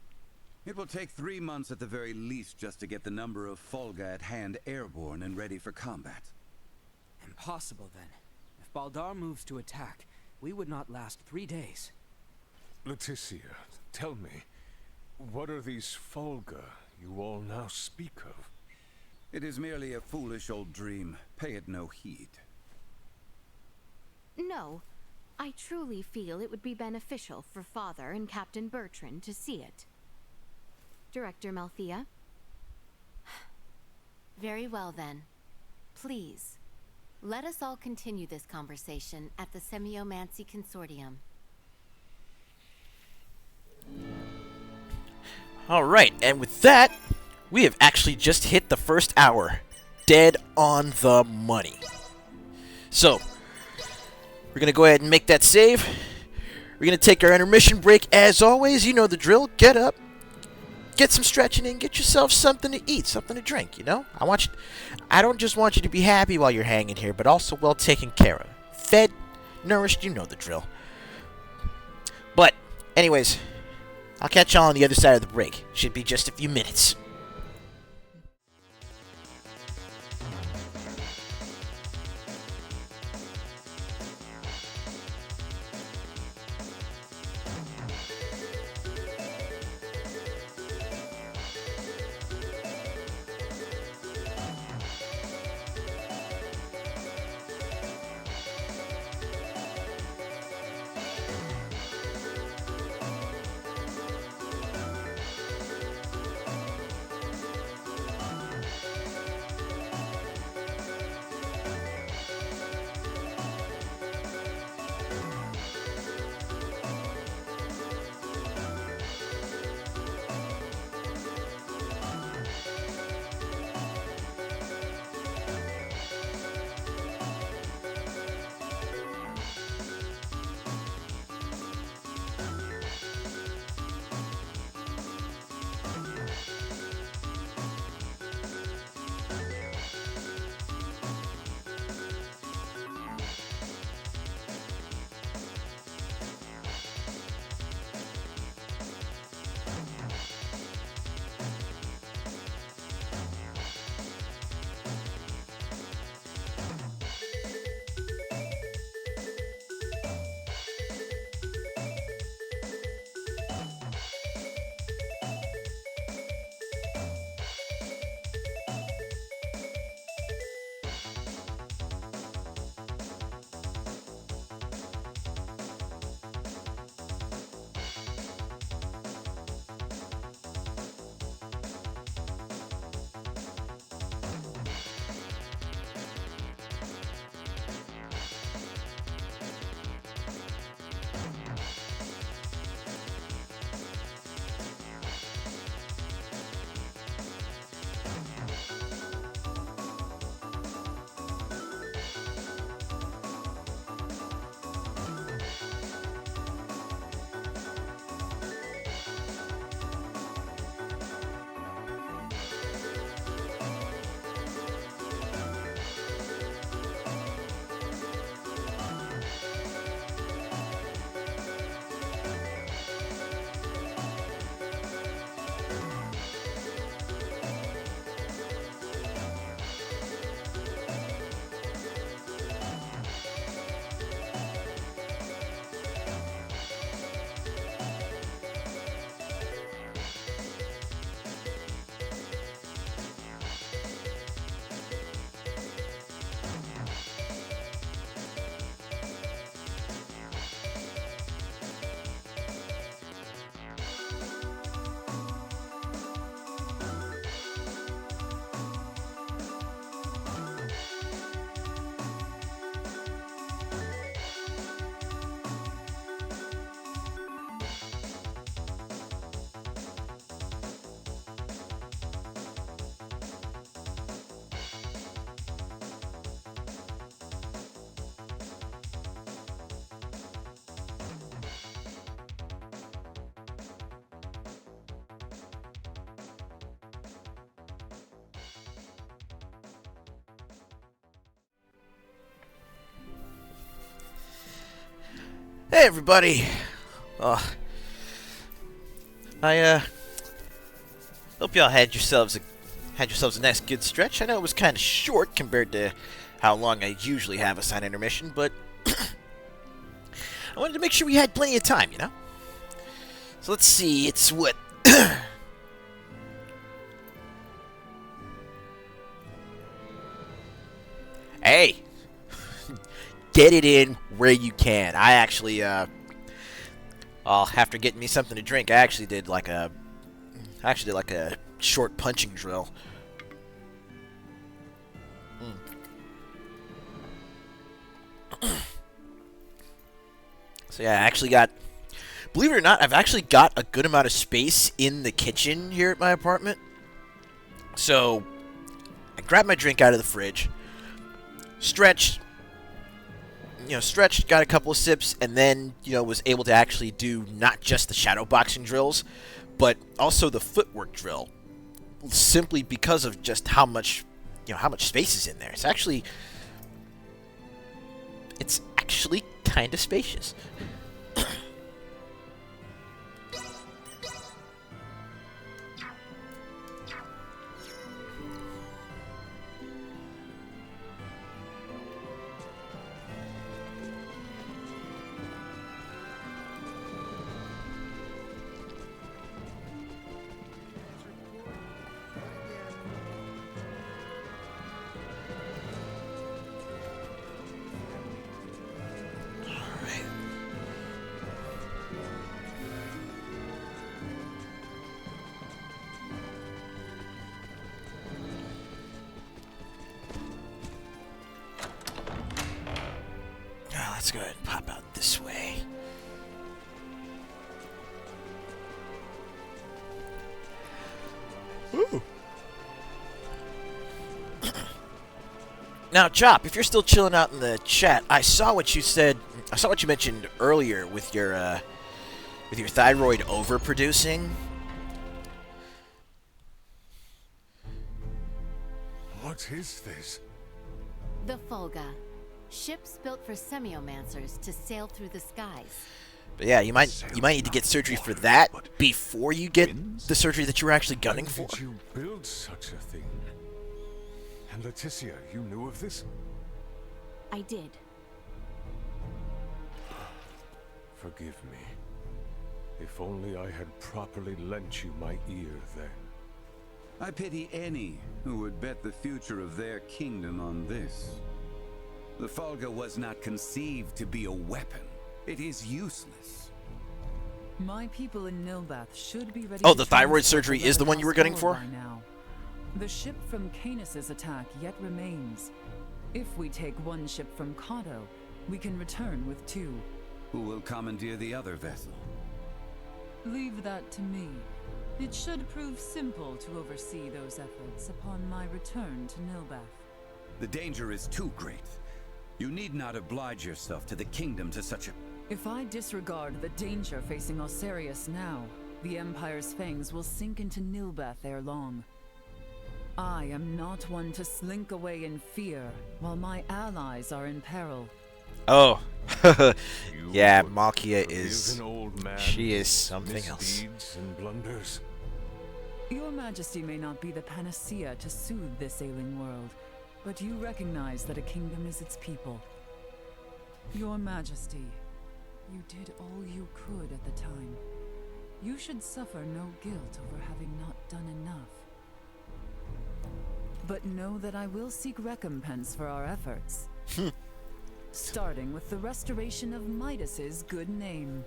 It will take 3 months at the very least just to get the number of Folga at hand airborne and ready for combat. Impossible, then. If Baldar moves to attack, we would not last 3 days. Leticia, tell me, what are these Folga you all now speak of? It is merely a foolish old dream. Pay it no heed. No. I truly feel it would be beneficial for Father and Captain Bertrand to see it. Director Malthea? Very well, then. Please, let us all continue this conversation at the Semiomancy Consortium. Alright, and with that, we have actually just hit the first hour. Dead on the money. So, we're going to go ahead and make that save. We're going to take our intermission break as always. You know the drill. Get up. Get some stretching in. Get yourself something to eat, something to drink, you know? I don't just want you to be happy while you're hanging here, but also well taken care of. Fed, nourished, you know the drill. But, anyways, I'll catch y'all on the other side of the break. Should be just a few minutes. Hey everybody. I hope y'all had yourselves a nice good stretch. I know it was kind of short compared to how long I usually have a sign intermission, but I wanted to make sure we had plenty of time, you know? So let's see, it's what... Hey! Get it in where you can. I actually, after getting me something to drink, I actually did like a short punching drill. So yeah, I actually got, believe it or not, I've actually got a good amount of space in the kitchen here at my apartment. So I grabbed my drink out of the fridge, stretched, got a couple of sips, and then, was able to actually do not just the shadow boxing drills, but also the footwork drill, simply because of just how much space is in there. It's actually kind of spacious. Let's go ahead and pop out this way. Ooh. Now, Chop, if you're still chilling out in the chat, I saw what you said. I saw what you mentioned earlier with your thyroid overproducing. What is this? The Fulga. Ships built for semiomancers to sail through the skies. But yeah, you might need to get surgery for that before you get the surgery that you were actually gunning for. Did you build such a thing? And Leticia, you knew of this? I did. Forgive me. If only I had properly lent you my ear then. I pity any who would bet the future of their kingdom on this. The Fulga was not conceived to be a weapon. It is useless. My people in Nilbath should be ready. Oh, the thyroid surgery is the one you were gunning for? Now. The ship from Canis' attack yet remains. If we take one ship from Kato, we can return with 2. Who will commandeer the other vessel? Leave that to me. It should prove simple to oversee those efforts upon my return to Nilbath. The danger is too great. You need not oblige yourself to the kingdom to such a... If I disregard the danger facing Osarius now, the Empire's fangs will sink into Nilbath ere long. I am not one to slink away in fear, while my allies are in peril. Oh. Yeah, Malkia is... She is something else. And blunders. Your Majesty may not be the panacea to soothe this ailing world, but you recognize that a kingdom is its people. Your Majesty, you did all you could at the time. You should suffer no guilt over having not done enough. But know that I will seek recompense for our efforts. Starting with the restoration of Midas's good name.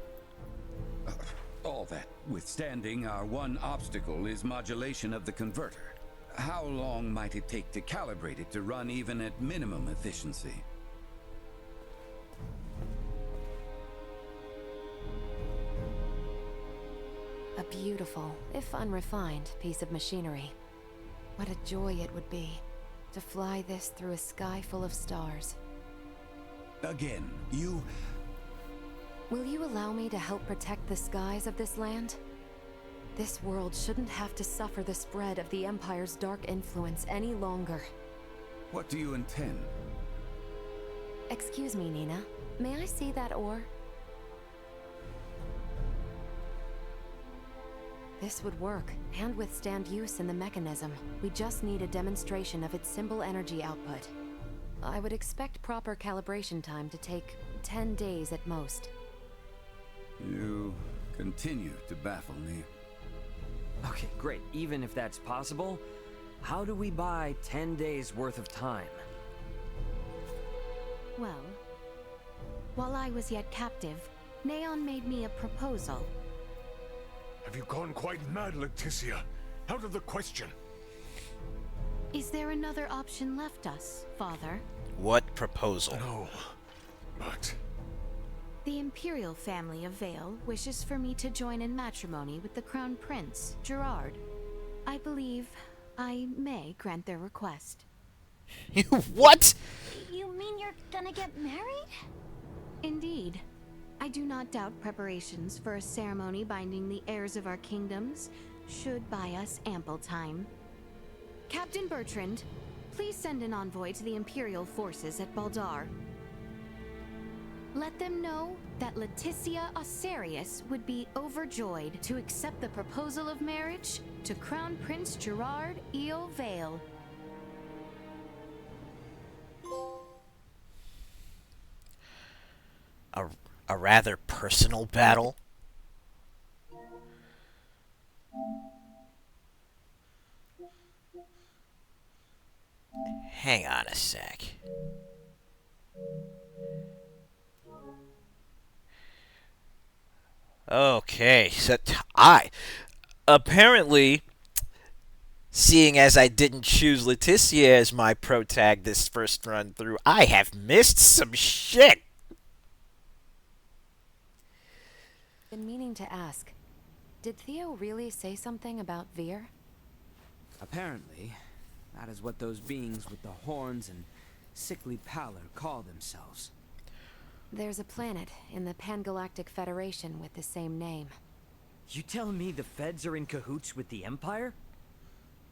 All that withstanding, our one obstacle is modulation of the converter. How long might it take to calibrate it to run even at minimum efficiency? A beautiful, if unrefined, piece of machinery. What a joy it would be to fly this through a sky full of stars. Again, you... Will you allow me to help protect the skies of this land? This world shouldn't have to suffer the spread of the Empire's dark influence any longer. What do you intend? Excuse me, Nina. May I see that ore? This would work and withstand use in the mechanism. We just need a demonstration of its symbol energy output. I would expect proper calibration time to take 10 days at most. You continue to baffle me. Okay, great. Even if that's possible, how do we buy 10 days worth of time? Well, while I was yet captive, Neon made me a proposal. Have you gone quite mad, Leticia? Out of the question. Is there another option left us, Father? What proposal? No, but... The Imperial family of Vale wishes for me to join in matrimony with the Crown Prince, Gerard. I believe I may grant their request. What? You mean you're gonna get married? Indeed. I do not doubt preparations for a ceremony binding the heirs of our kingdoms should buy us ample time. Captain Bertrand, please send an envoy to the Imperial forces at Baldar. Let them know that Leticia Osarius would be overjoyed to accept the proposal of marriage to Crown Prince Gerard Eo Vale. A rather personal battle. Hang on a sec. Okay, so apparently, seeing as I didn't choose Leticia as my protag this first run through, I have missed some shit. Been meaning to ask, did Theo really say something about Vir? Apparently, that is what those beings with the horns and sickly pallor call themselves. There's a planet in the Pangalactic Federation with the same name. You telling me the Feds are in cahoots with the Empire?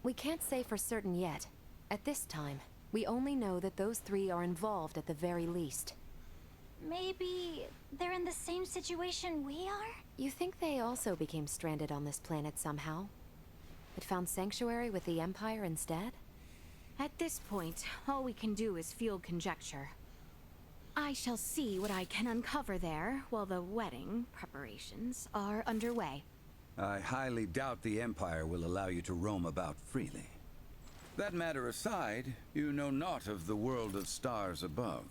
We can't say for certain yet. At this time, we only know that those three are involved at the very least. Maybe they're in the same situation we are? You think they also became stranded on this planet somehow? But found sanctuary with the Empire instead? At this point, all we can do is field conjecture. I shall see what I can uncover there while the wedding preparations are underway. I highly doubt the Empire will allow you to roam about freely. That matter aside, you know naught of the world of stars above.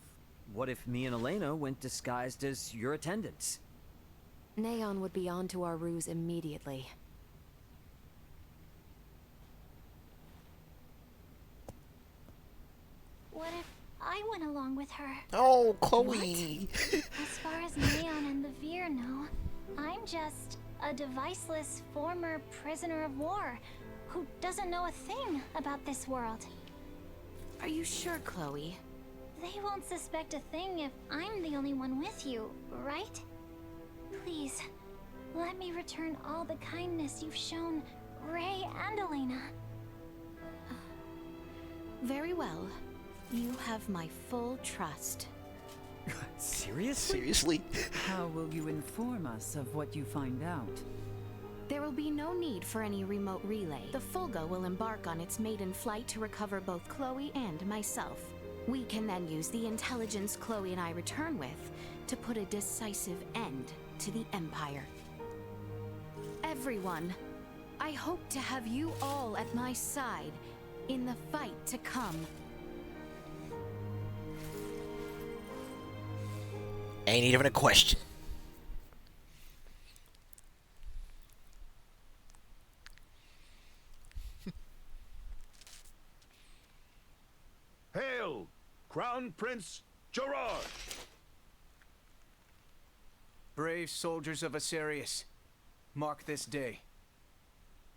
What if me and Elena went disguised as your attendants? Neon would be on to our ruse immediately. What if I went along with her? Oh, Chloe! As far as Neon and the Vir know, I'm just a deviceless former prisoner of war who doesn't know a thing about this world. Are you sure, Chloe? They won't suspect a thing if I'm the only one with you, right? Please, let me return all the kindness you've shown Ray and Elena. Very well. You have my full trust. Seriously? How will you inform us of what you find out? There will be no need for any remote relay. The Fulgo will embark on its maiden flight to recover both Chloe and myself. We can then use the intelligence Chloe and I return with to put a decisive end to the Empire. Everyone, I hope to have you all at my side in the fight to come. Ain't even a question. Hail, Crown Prince Gerard! Brave soldiers of Asarius, mark this day.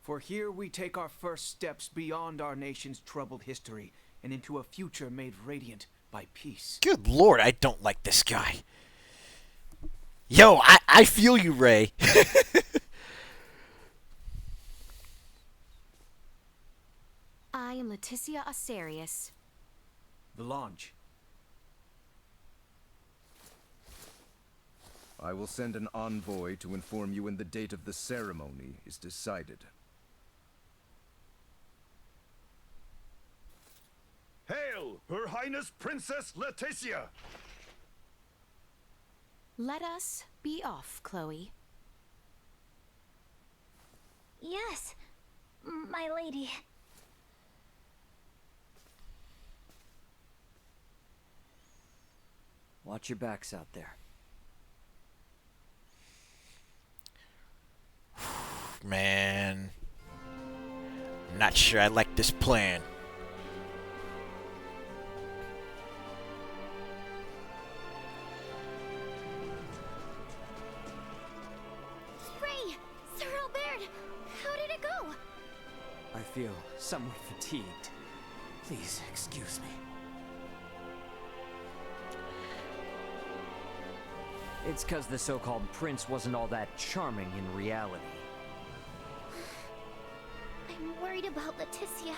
For here we take our first steps beyond our nation's troubled history and into a future made radiant by peace. Good lord, I don't like this guy. Yo, I feel you, Ray. I am Leticia Osarius. The launch. I will send an envoy to inform you when the date of the ceremony is decided. Hail, Her Highness Princess Leticia! Let us be off, Chloe. Yes, my lady. Watch your backs out there. Man, I'm not sure I like this plan. Ray! Sir Albert! How did it go? I feel somewhat fatigued. Please excuse me. It's because the so-called prince wasn't all that charming in reality. I'm worried about Leticia,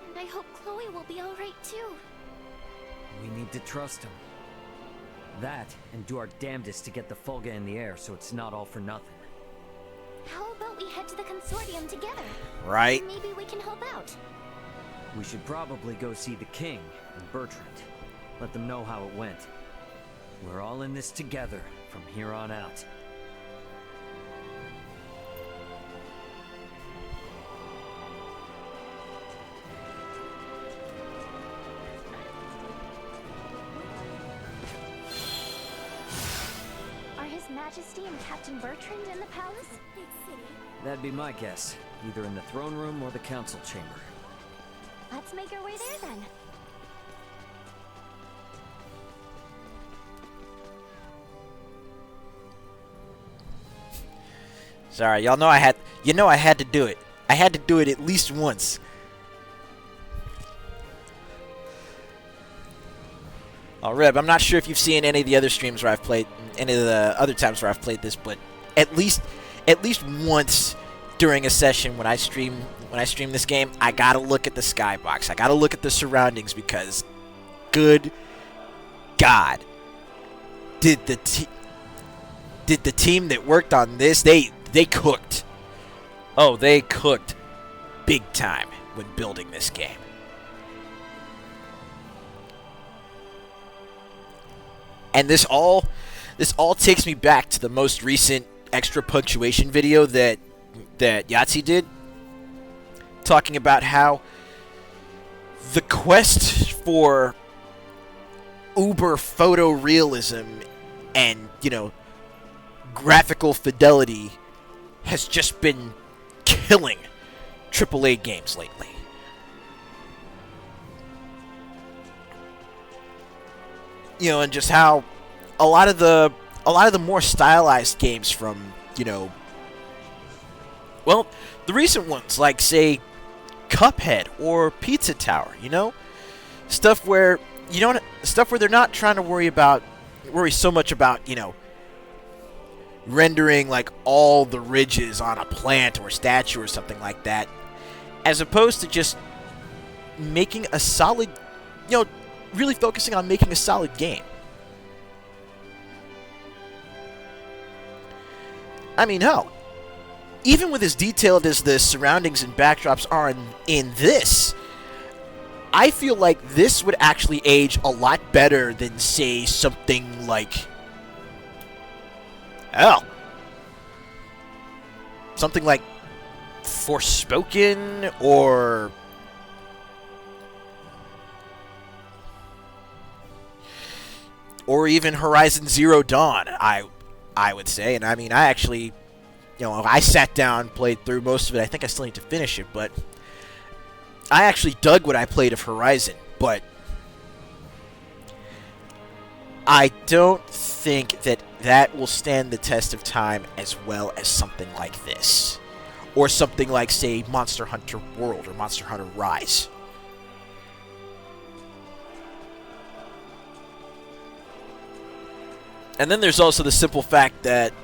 and I hope Chloe will be alright too. We need to trust him. That, and do our damnedest to get the Fulga in the air so it's not all for nothing. How about we head to the consortium together? Right. Maybe we can help out. We should probably go see the king and Bertrand. Let them know how it went. We're all in this together from here on out. Are His Majesty and Captain Bertrand in the palace? Big city. That'd be my guess. Either in the throne room or the council chamber. Let's make our way there then. Sorry, y'all know I had to do it. I had to do it at least once. Oh, Reb, I'm not sure if you've seen any of the other streams where I've played, any of the other times where I've played this, but at least once during a session when I stream this game, I gotta look at the skybox. I gotta look at the surroundings because, good God, did the team that worked on this, they cooked. Oh, they cooked big time when building this game. And this all takes me back to the most recent extra punctuation video that Yahtzee did, talking about how the quest for uber photorealism and, graphical fidelity has just been killing AAA games lately. And just how a lot of the more stylized games from, the recent ones like, say, Cuphead or Pizza Tower, stuff where they're not trying to worry so much about, rendering like all the ridges on a plant or statue or something like that, as opposed to just making a solid, really focusing on making a solid game. I mean, hell, even with as detailed as the surroundings and backdrops are in this, I feel like this would actually age a lot better than, say, something like, something like Forspoken or even Horizon Zero Dawn, I would say. And I mean, I actually, I sat down, played through most of it. I think I still need to finish it, but I actually dug what I played of Horizon, but I don't think that will stand the test of time as well as something like this. Or something like, say, Monster Hunter World or Monster Hunter Rise. And then there's also the simple fact that,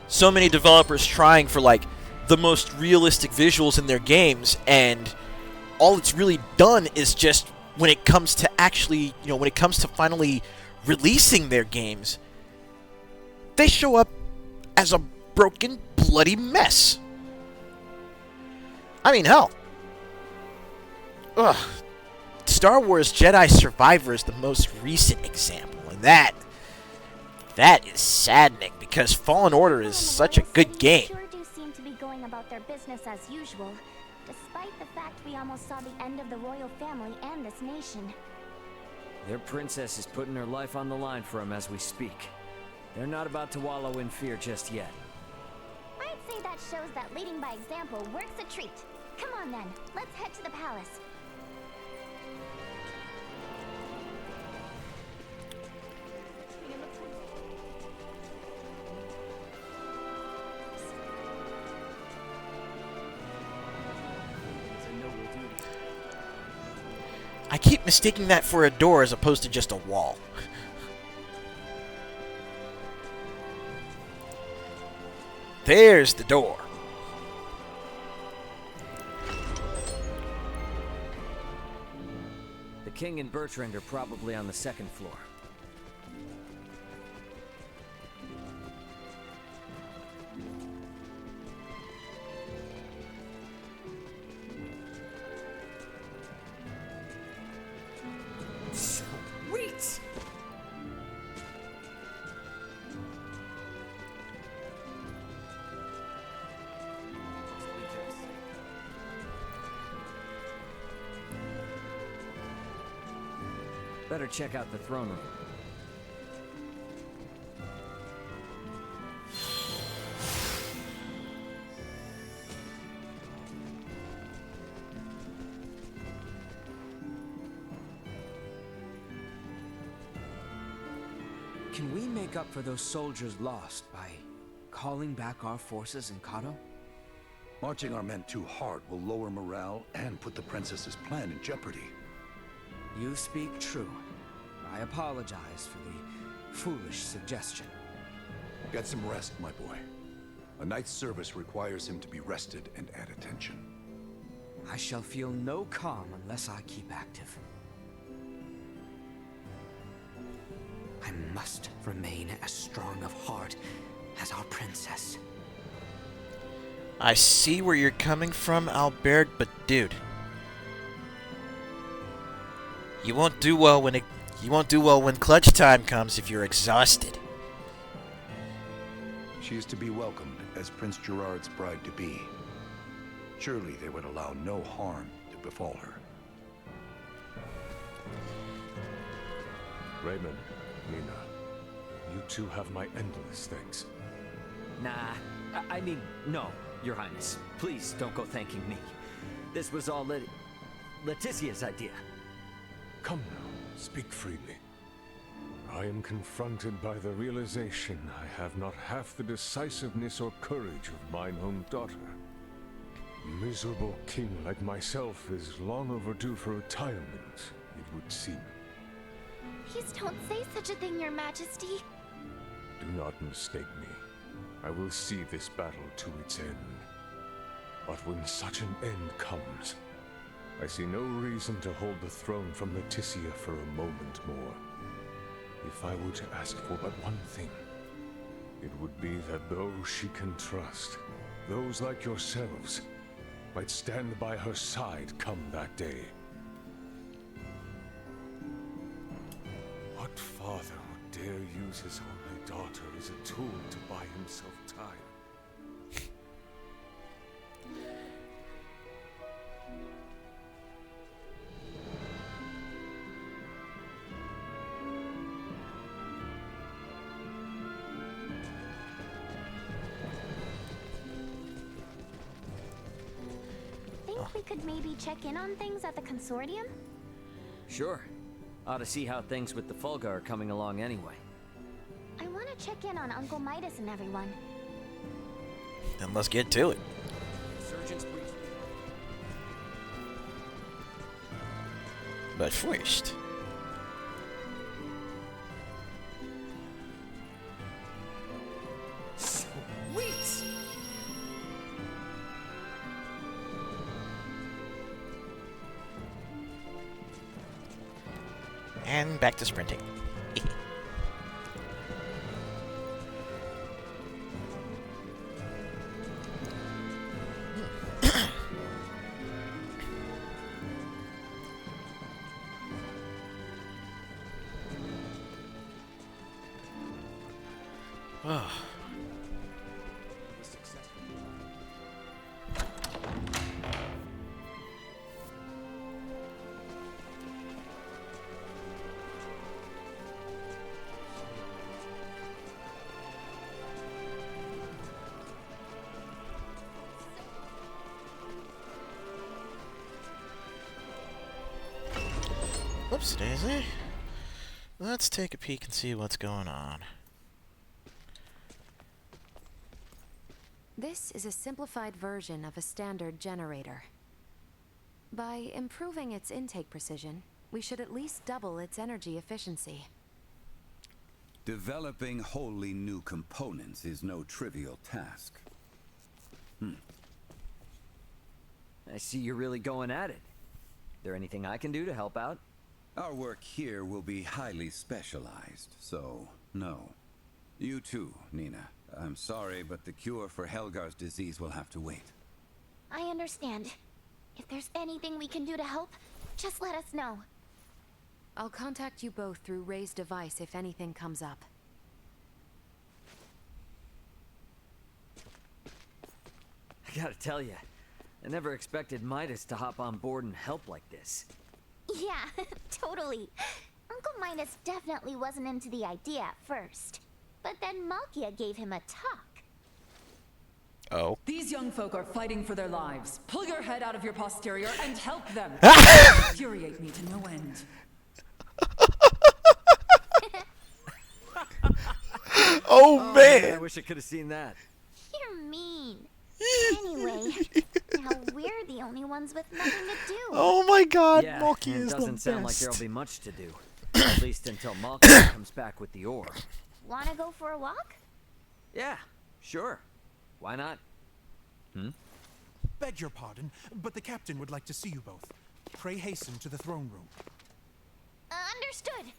so many developers trying for, like, the most realistic visuals in their games, and all it's really done is just, when it comes to actually, when it comes to finally releasing their games, they show up as a broken, bloody mess. I mean, hell. Ugh. Star Wars Jedi Survivor is the most recent example, and that is saddening because Fallen Order is such a good game. Sure do seem to be going about their business as usual, despite the fact we almost saw the end of the royal family and this nation. Their princess is putting her life on the line for them as we speak. They're not about to wallow in fear just yet. I'd say that shows that leading by example works a treat. Come on then, let's head to the palace. I keep mistaking that for a door as opposed to just a wall. There's the door. The king and Bertrand are probably on the second floor. Sweet! Better check out the throne room. Can we make up for those soldiers lost by calling back our forces in Kato? Marching our men too hard will lower morale and put the princess's plan in jeopardy. You speak true. I apologize for the foolish suggestion. Get some rest, my boy. A night's service requires him to be rested and at attention. I shall feel no calm unless I keep active. I must remain as strong of heart as our princess. I see where you're coming from, Albert, but dude, you won't do well when clutch time comes if you're exhausted. She is to be welcomed as Prince Gerard's bride-to-be. Surely they would allow no harm to befall her. Raymond, Nina, you two have my endless thanks. Nah, I mean, no, Your Highness. Please don't go thanking me. This was all Leticia's idea. Come now, speak freely. I am confronted by the realization I have not half the decisiveness or courage of mine own daughter. A miserable king like myself is long overdue for retirement, it would seem. Please don't say such a thing, Your Majesty. Do not mistake me. I will see this battle to its end. But when such an end comes, I see no reason to hold the throne from Leticia for a moment more. If I were to ask for but one thing, it would be that those she can trust, those like yourselves, might stand by her side come that day. What father would dare use his only daughter as a tool to buy himself time? Think we could maybe check in on things at the consortium? Sure. Ought to see how things with the Fulga are coming along anyway. I want to check in on Uncle Midas and everyone. Then let's get to it. Surgeon's brief. But first, Sweet! and back to sprinting. Whoops, daisy. Let's take a peek and see what's going on. This is a simplified version of a standard generator. By improving its intake precision, we should at least double its energy efficiency. Developing wholly new components is no trivial task. I see you're really going at it. There anything I can do to help out? Our work here will be highly specialized, so no. You too, Nina. I'm sorry, but the cure for Helgar's disease will have to wait. I understand. If there's anything we can do to help, just let us know. I'll contact you both through Ray's device if anything comes up. I gotta tell you, I never expected Midas to hop on board and help like this. Yeah, totally. Uncle Midas definitely wasn't into the idea at first. But then Malkia gave him a talk. Oh. These young folk are fighting for their lives. Pull your head out of your posterior and help them. They infuriate me to no end. Oh, man. I wish I could have seen that. You're mean. Anyway, now we're the only ones with nothing to do. Oh my god, Yeah, Malkia and is it the doesn't sound like best. there'll be much to do. At least until Malkia comes back with the ore. Wanna go for a walk? Yeah, sure. Why not? Beg your pardon, but the captain would like to see you both. Pray hasten to the throne room. Understood.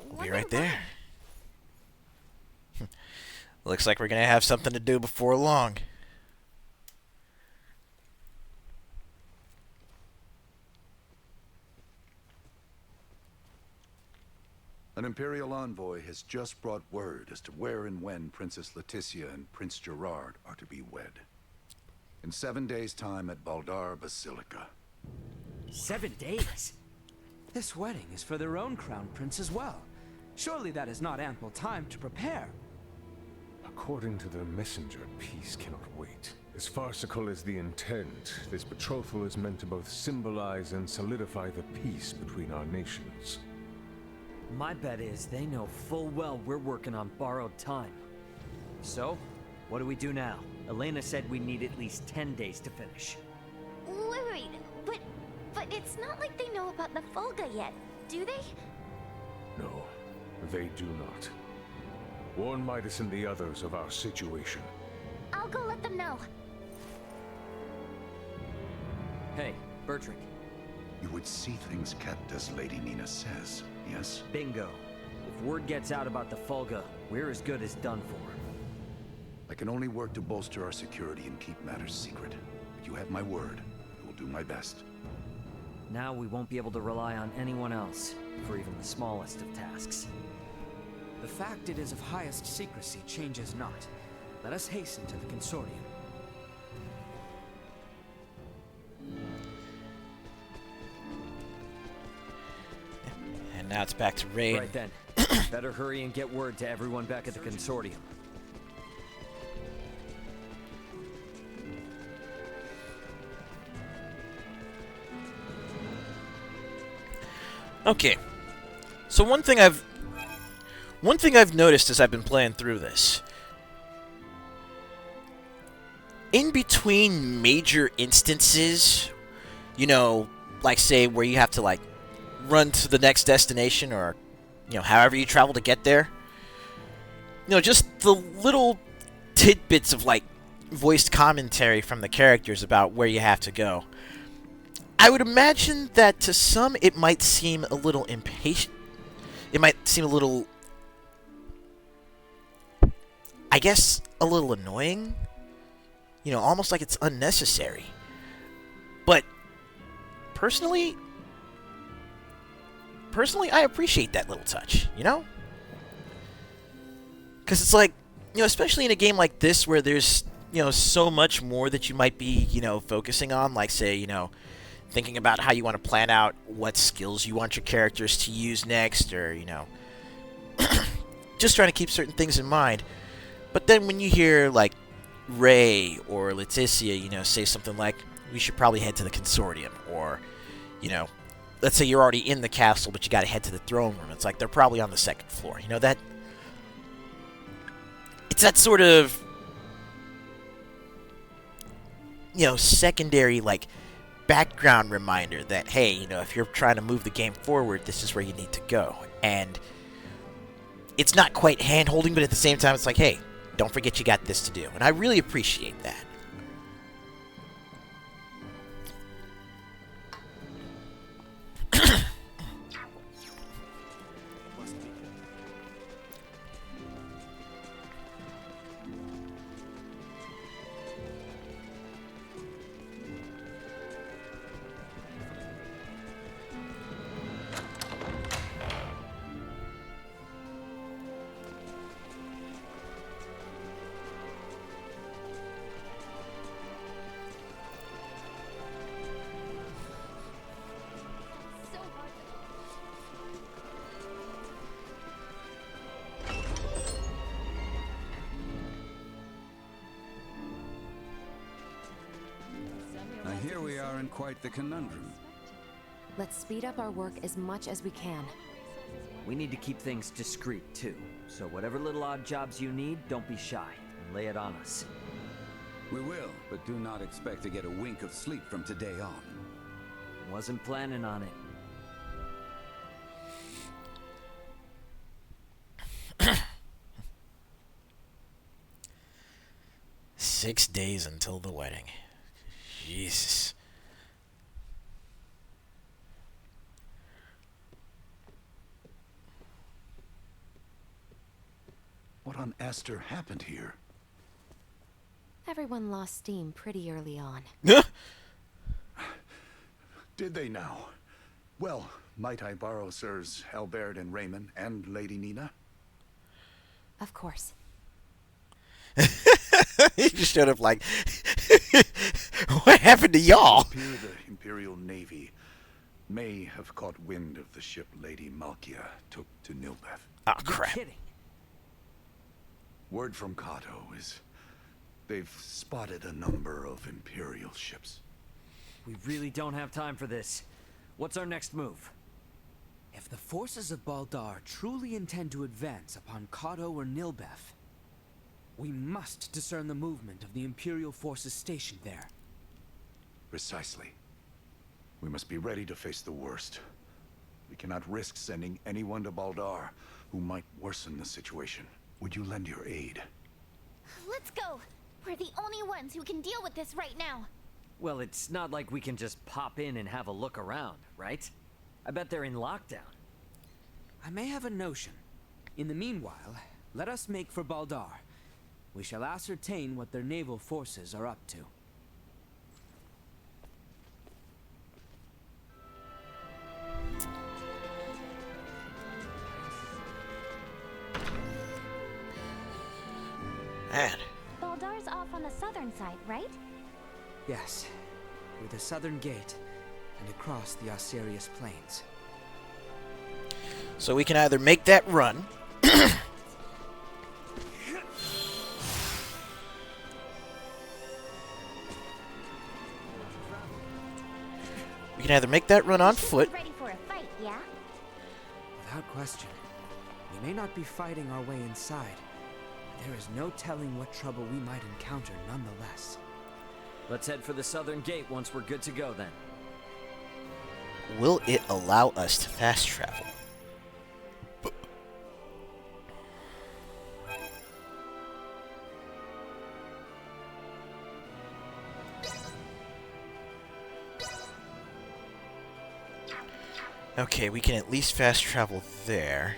We'll be right there. Looks like we're gonna have something to do before long. An Imperial envoy has just brought word as to where and when Princess Leticia and Prince Gerard are to be wed. In 7 days' time at Baldar Basilica. 7 days? This wedding is for their own crown prince as well. Surely that is not ample time to prepare. According to the messenger, peace cannot wait. As farcical as the intent, this betrothal is meant to both symbolize and solidify the peace between our nations. My bet is they know full well we're working on borrowed time. So, what do we do now? Elena said we need at least 10 days to finish. Wait, but it's not like they know about the Fulga yet, do they? No, they do not. Warn Midas and the others of our situation. I'll go let them know. Hey, Bertrand. You would see things kept as Lady Nina says, yes? Bingo. If word gets out about the Fulga, we're as good as done for. I can only work to bolster our security and keep matters secret. But you have my word. I will do my best. Now we won't be able to rely on anyone else for even the smallest of tasks. The fact it is of highest secrecy changes not. Let us hasten to the consortium. And now it's back to Rain. Right then. Better hurry and get word to everyone back at the consortium. Okay. So one thing I've noticed as I've been playing through this, in between major instances, you know, like say where you have to like run to the next destination or, you know, however you travel to get there, you know, just the little tidbits of like voiced commentary from the characters about where you have to go. I would imagine that to some it might seem a little impatient. It might seem a little, I guess, a little annoying. You know, almost like it's unnecessary. But personally, I appreciate that little touch, you know? Because it's like, especially in a game like this where there's, so much more that you might be, focusing on, like, say, thinking about how you want to plan out what skills you want your characters to use next, or, just trying to keep certain things in mind. But then when you hear, like, Ray or Leticia, say something like, we should probably head to the Consortium, or, let's say you're already in the castle, but you gotta head to the throne room. It's like, they're probably on the second floor. It's that sort of, secondary, like, background reminder that, hey, if you're trying to move the game forward, this is where you need to go. And it's not quite hand-holding, but at the same time, it's like, hey, don't forget you got this to do. And I really appreciate that. Here we are in quite the conundrum. Let's speed up our work as much as we can. We need to keep things discreet, too. So whatever little odd jobs you need, don't be shy, and lay it on us. We will, but do not expect to get a wink of sleep from today on. Wasn't planning on it. 6 days until the wedding. Jesus. What on Aster happened here? Everyone lost steam pretty early on. Did they now? Well, might I borrow Sirs Albert and Raymond and Lady Nina? Of course. He just showed up like, what happened to y'all? It appears the Imperial Navy may have caught wind of the ship Lady Malkia took to Nilbeth. Oh, crap. You're kidding. Word from Kato is they've spotted a number of Imperial ships. We really don't have time for this. What's our next move? If the forces of Baldar truly intend to advance upon Kato or Nilbeth, we must discern the movement of the Imperial forces stationed there. Precisely. We must be ready to face the worst. We cannot risk sending anyone to Baldar who might worsen the situation. Would you lend your aid? Let's go! We're the only ones who can deal with this right now. Well, it's not like we can just pop in and have a look around, right? I bet they're in lockdown. I may have a notion. In the meanwhile, let us make for Baldar. We shall ascertain what their naval forces are up to. Man. Baldar's off on the southern side, right? Yes, through the southern gate and across the Osirius Plains. So we can either make that run. We can either make that run on foot. Ready for a fight, yeah? Without question. We may not be fighting our way inside. There is no telling what trouble we might encounter nonetheless. Let's head for the southern gate once we're good to go then. Will it allow us to fast travel? Okay, we can at least fast travel there.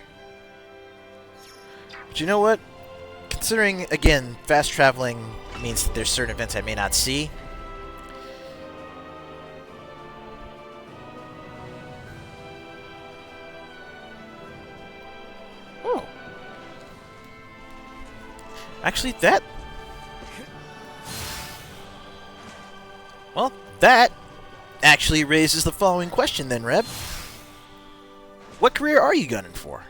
But you know what? Considering, again, fast traveling means that there's certain events I may not see. Oh. Actually, that... Well, that actually raises the following question then, Reb. What career are you gunning for?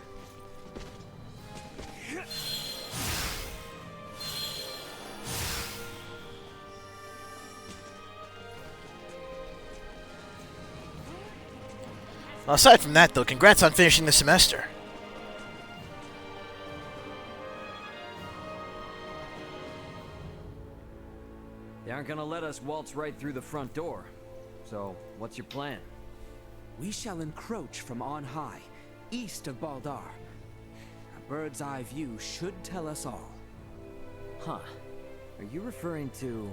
Well, aside from that, though, congrats on finishing the semester. They aren't gonna let us waltz right through the front door. So, what's your plan? We shall encroach from on high, east of Baldar. A bird's eye view should tell us all. Huh. Are you referring to...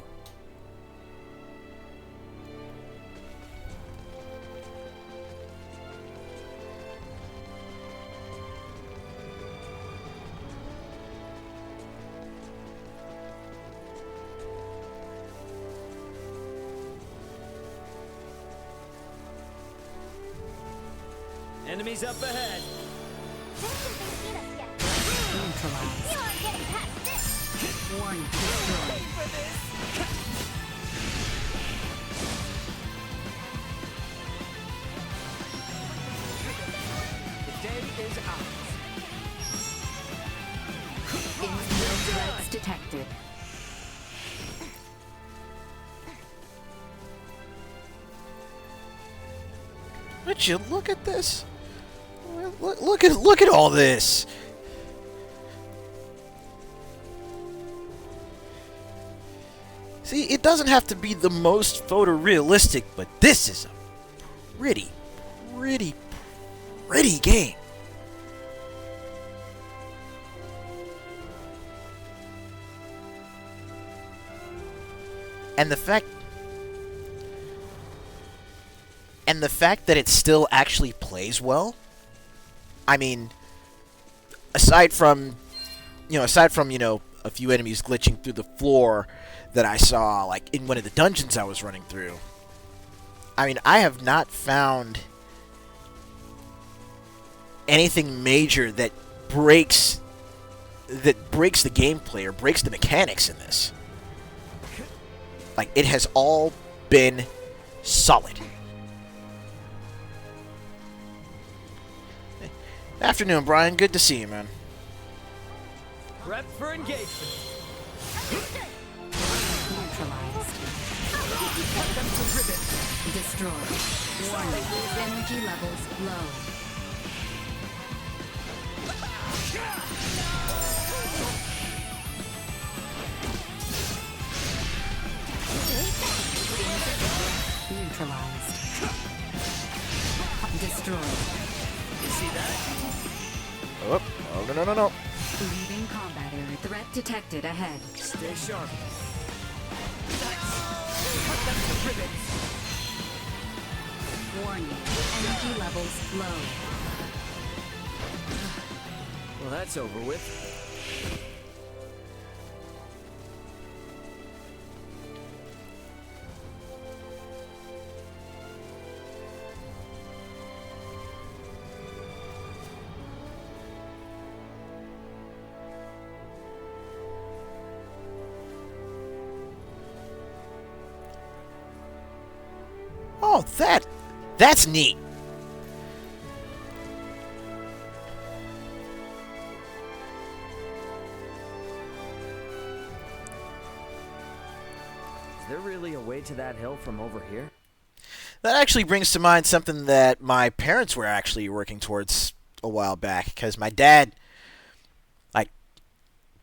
Enemies up ahead! Neutralized. You aren't getting past this! Warning, destroyed. For this! The day is ours. Infield threats detected. Would you look at this? Look at all this. See, it doesn't have to be the most photorealistic, but this is a pretty game. And the fact that it still actually plays well. I mean, aside from a few enemies glitching through the floor that I saw like in one of the dungeons I was running through. I mean, I have not found anything major that breaks the gameplay or breaks the mechanics in this. Like, it has all been solid. Afternoon, Brian. Good to see you, man. Prep for engagement. Neutralized. Cut them to ribbons. Destroyed. Warning, energy levels low. Neutralized. Destroyed. You see that? Oh, no. Leaving combat area. Threat detected ahead. Stay sharp. Cut them to ribbons. Warning, energy levels low. Well, that's over with. Oh, that's neat. Is there really a way to that hill from over here? That actually brings to mind something that my parents were actually working towards a while back, because my dad, like,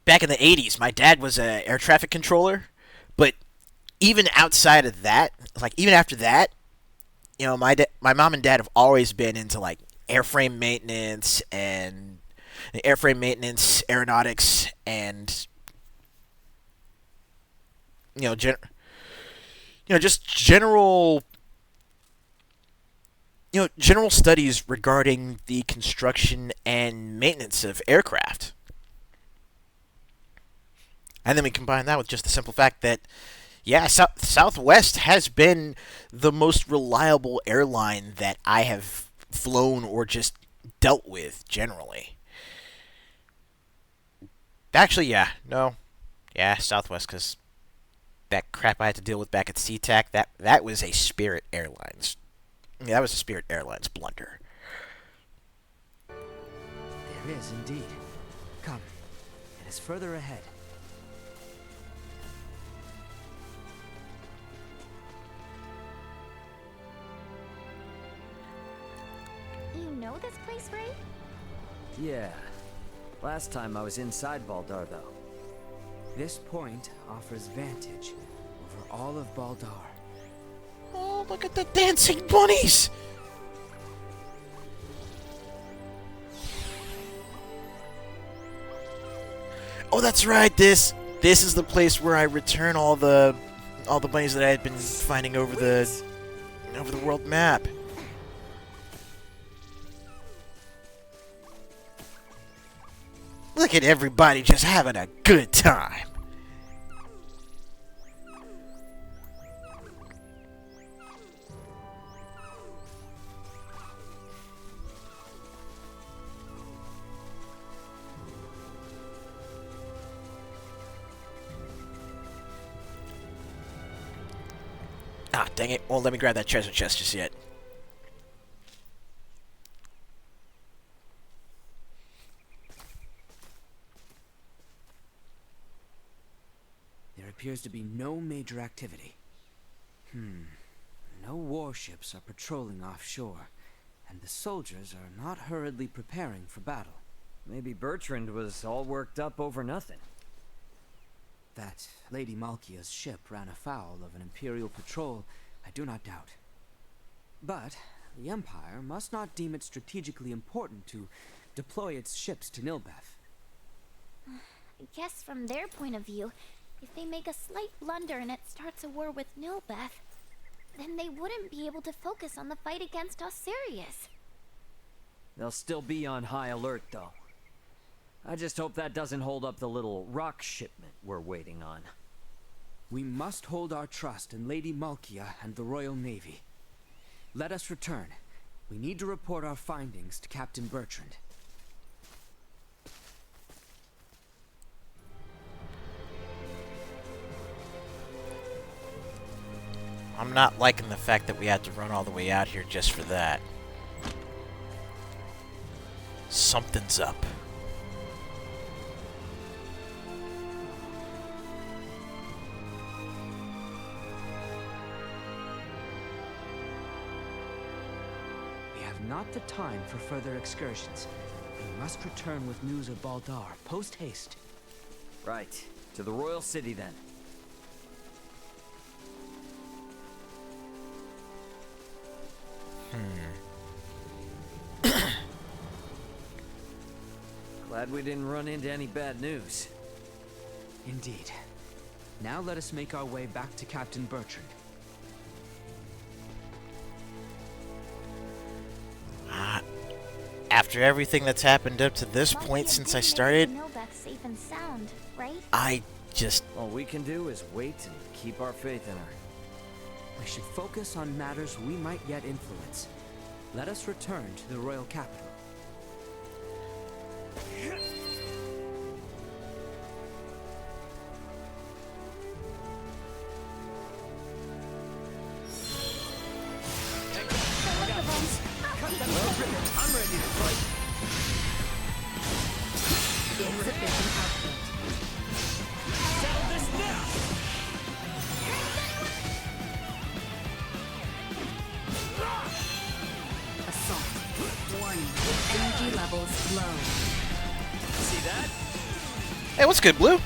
back in the 80s, my dad was an air traffic controller, but even outside of that, like, even after that, you know, my mom and dad have always been into, like, airframe maintenance, aeronautics, and, just general studies regarding the construction and maintenance of aircraft. And then we combine that with just the simple fact that, yeah, Southwest has been the most reliable airline that I have flown or just dealt with generally. Actually, yeah, no, Yeah, Southwest, because that crap I had to deal with back at SeaTac, that was a Spirit Airlines. Yeah, that was a Spirit Airlines blunder. There is indeed. Come, it is further ahead. You know this place, Ray? Yeah. Last time I was inside Baldar, though. This point offers vantage over all of Baldar. Oh, look at the dancing bunnies! Oh, that's right. This is the place where I return all the bunnies that I had been finding over the world map. Look at everybody just having a good time. Ah, dang it. Won't let me grab that treasure chest just yet. There appears to be no major activity. No warships are patrolling offshore, and the soldiers are not hurriedly preparing for battle. Maybe Bertrand was all worked up over nothing. That Lady Malkia's ship ran afoul of an Imperial patrol, I do not doubt. But the Empire must not deem it strategically important to deploy its ships to Nilbeth. I guess from their point of view, if they make a slight blunder and it starts a war with Nilbeth, then they wouldn't be able to focus on the fight against Osirius. They'll still be on high alert, though. I just hope that doesn't hold up the little rock shipment we're waiting on. We must hold our trust in Lady Malkia and the Royal Navy. Let us return. We need to report our findings to Captain Bertrand. I'm not liking the fact that we had to run all the way out here just for that. Something's up. We have not the time for further excursions. We must return with news of Baldar, post-haste. Right. To the Royal City, then. Glad we didn't run into any bad news. Indeed. Now let us make our way back to Captain Bertrand. After everything that's happened up to this point since I started, Nilbeth safe and sound, right? I just... All we can do is wait and keep our faith in her. We should focus on matters we might yet influence. Let us return to the royal capital. I'm ready to fight. Insufficient output. Settle this now! Assault. Warning. Energy levels low. See that? Hey, what's good, Blue?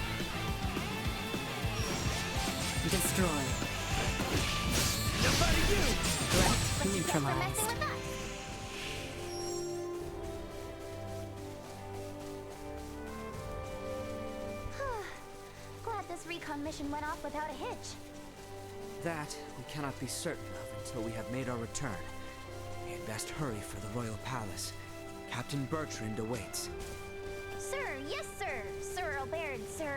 Destroy. Threat neutralized. Glad this recon mission went off without a hitch. That we cannot be certain of until we have made our return. We had best hurry for the royal palace. Captain Bertrand awaits. Sir, yes, sir. Sir Albert, sir.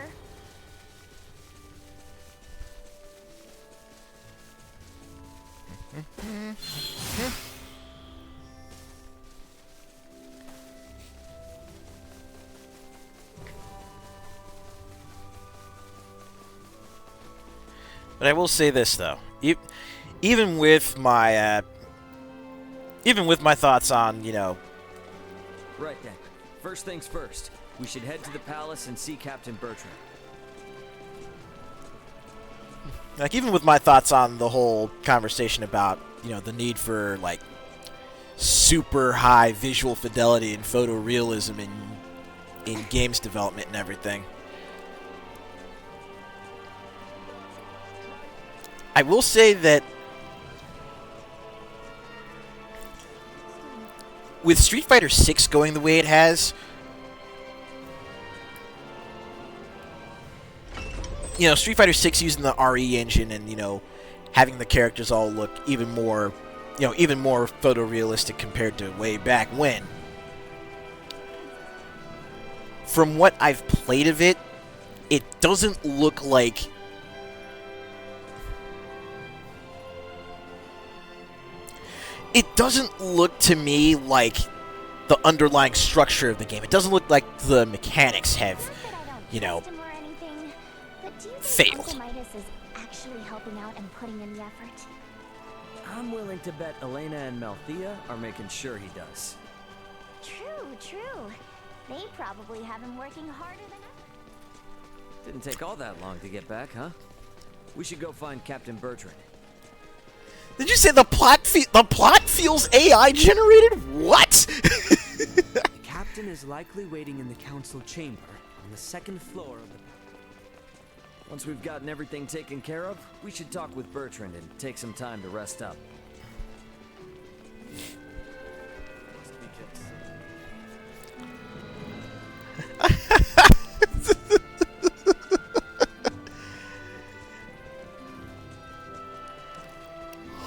But I will say this though, even with my thoughts on, you know. Right then. First things first. We should head to the palace and see Captain Bertrand. Like, even with my thoughts on the whole conversation about, you know, the need for, like, super high visual fidelity and photorealism in games development and everything, I will say that with Street Fighter 6 going the way it has, you know, Street Fighter 6 using the RE engine and, you know, having the characters all look even more, you know, even more photorealistic compared to way back when. From what I've played of it, it doesn't look like to me like the underlying structure of the game. It doesn't look like the mechanics have, you know, failed. Midas is actually helping out and putting in the effort. I'm willing to bet Elena and Malthea are making sure he does. True. They probably have him working harder than ever. Didn't take all that long to get back, huh? We should go find Captain Bertrand. Did you say the plot feels AI generated? What? The captain is likely waiting in the council chamber on the second floor of the... Once we've gotten everything taken care of, we should talk with Bertrand and take some time to rest up.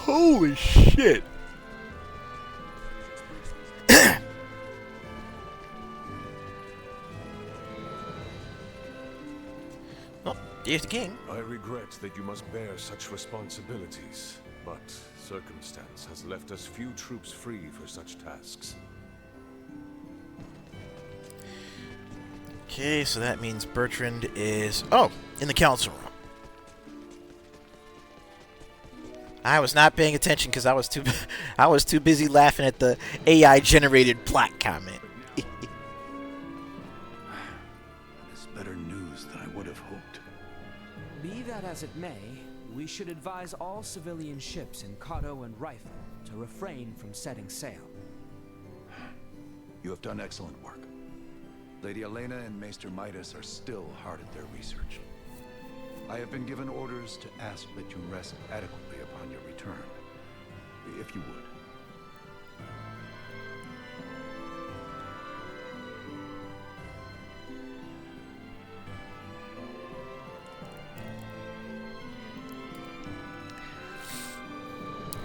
Holy shit. Well, here's the king. I regret that you must bear such responsibilities, but circumstance has left us few troops free for such tasks. Okay, so that means Bertrand is... Oh, in the council room. I was not paying attention because I was too busy laughing at the AI generated plot comment. It's better news than I would have hoped. Be that as it may, we should advise all civilian ships in Kato and Rifle to refrain from setting sail. You have done excellent work. Lady Elena and Maester Midas are still hard at their research. I have been given orders to ask that you rest adequately upon your return, if you would.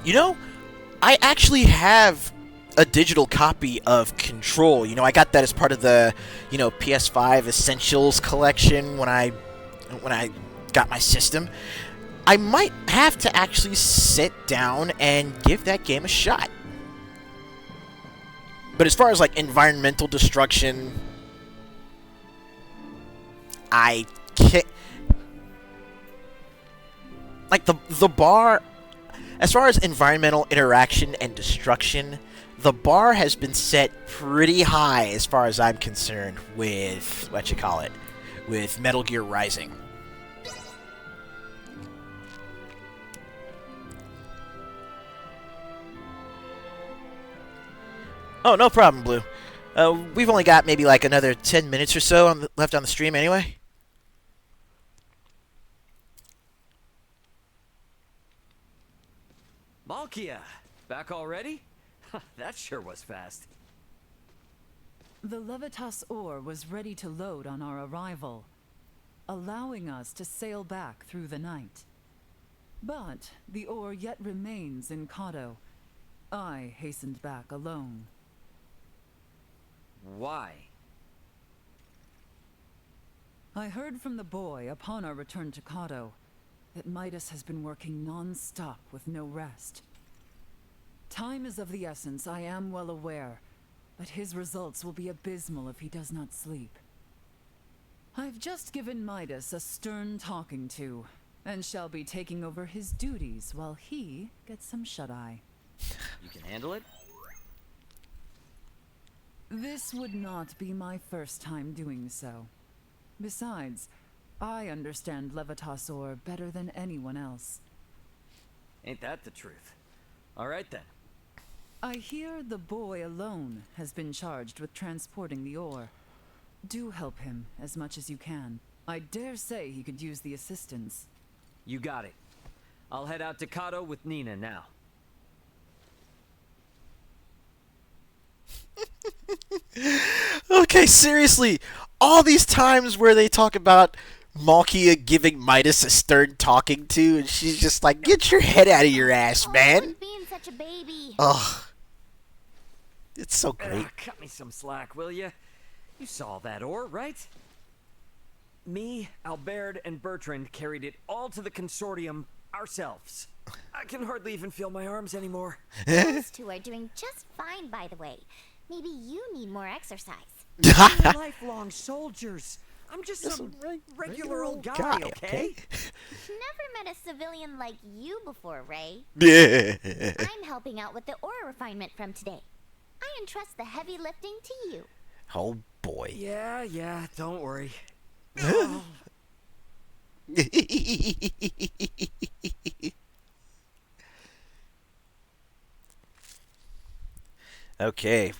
You know, I actually have a digital copy of Control. You know, I got that as part of the, you know, PS5 Essentials collection when I got my system. I might have to actually sit down and give that game a shot. But as far as like environmental destruction, I can't, like the bar, as far as environmental interaction and destruction, the bar has been set pretty high as far as I'm concerned with with Metal Gear Rising. Oh, no problem, Blue. We've only got maybe like another 10 minutes or so left on the stream anyway. Malkia, back already? That sure was fast. The Levitas ore was ready to load on our arrival, allowing us to sail back through the night. But the ore yet remains in Kato. I hastened back alone. Why? I heard from the boy upon our return to Kato that Midas has been working non-stop with no rest. Time is of the essence, I am well aware, but his results will be abysmal if he does not sleep. I've just given Midas a stern talking to, and shall be taking over his duties while he gets some shut-eye. You can handle it? This would not be my first time doing so. Besides, I understand Levitasor better than anyone else. Ain't that the truth? Alright then. I hear the boy alone has been charged with transporting the ore. Do help him as much as you can. I dare say he could use the assistance. You got it. I'll head out to Kato with Nina now. Okay, seriously, all these times where they talk about Malkia giving Midas a stern talking to, and she's just like, get your head out of your ass, man. Being such a baby. Ugh. It's so great. Cut me some slack, will ya? You saw that ore, right? Me, Albert, and Bertrand carried it all to the consortium ourselves. I can hardly even feel my arms anymore. Those two are doing just fine, by the way. Maybe you need more exercise. We're lifelong soldiers. I'm just some regular old guy, okay? Never met a civilian like you before, Ray. Yeah. I'm helping out with the ore refinement from today. I entrust the heavy lifting to you. Oh boy. Yeah, don't worry. Okay.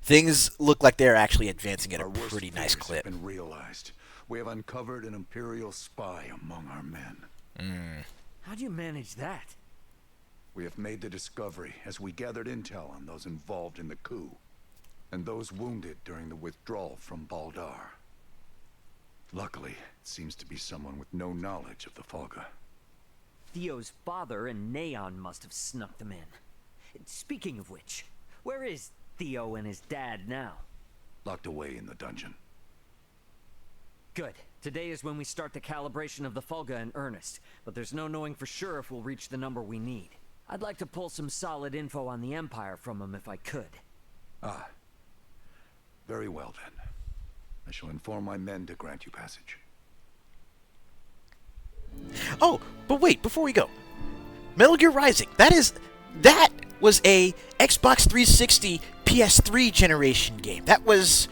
Things look like they're actually advancing at a Our worst pretty nice fears clip. have been realized. We have uncovered an Imperial spy among our men. How do you manage that? We have made the discovery as we gathered intel on those involved in the coup, and those wounded during the withdrawal from Baldar. Luckily, it seems to be someone with no knowledge of the Folga. Theo's father and Neon must have snuck them in. Speaking of which, where is Theo and his dad now? Locked away in the dungeon. Good. Today is when we start the calibration of the Folga in earnest, but there's no knowing for sure if we'll reach the number we need. I'd like to pull some solid info on the Empire from them if I could. Ah. Very well then. I shall inform my men to grant you passage. Oh, but wait, before we go. Metal Gear Rising. That was a Xbox 360 PS3 generation game. That was,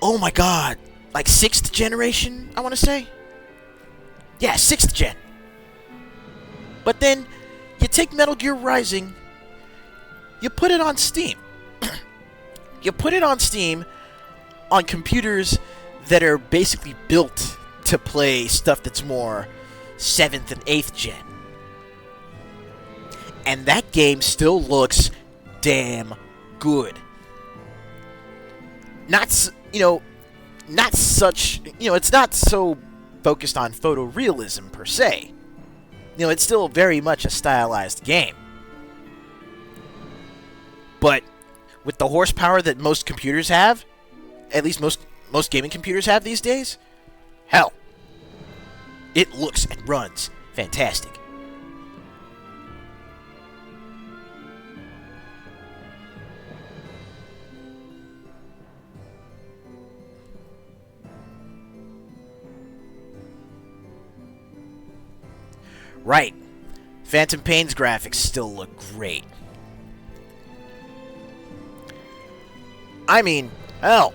oh my god, like 6th generation, I want to say? Yeah, 6th gen. But then, you take Metal Gear Rising, you put it on Steam. You put it on Steam on computers that are basically built to play stuff that's more 7th and 8th gen. And that game still looks damn good. Not such, it's not so focused on photorealism per se. It's still very much a stylized game. But with the horsepower that most computers have, at least most gaming computers have these days, hell, it looks and runs fantastic. Right. Phantom Pain's graphics still look great. I mean, hell.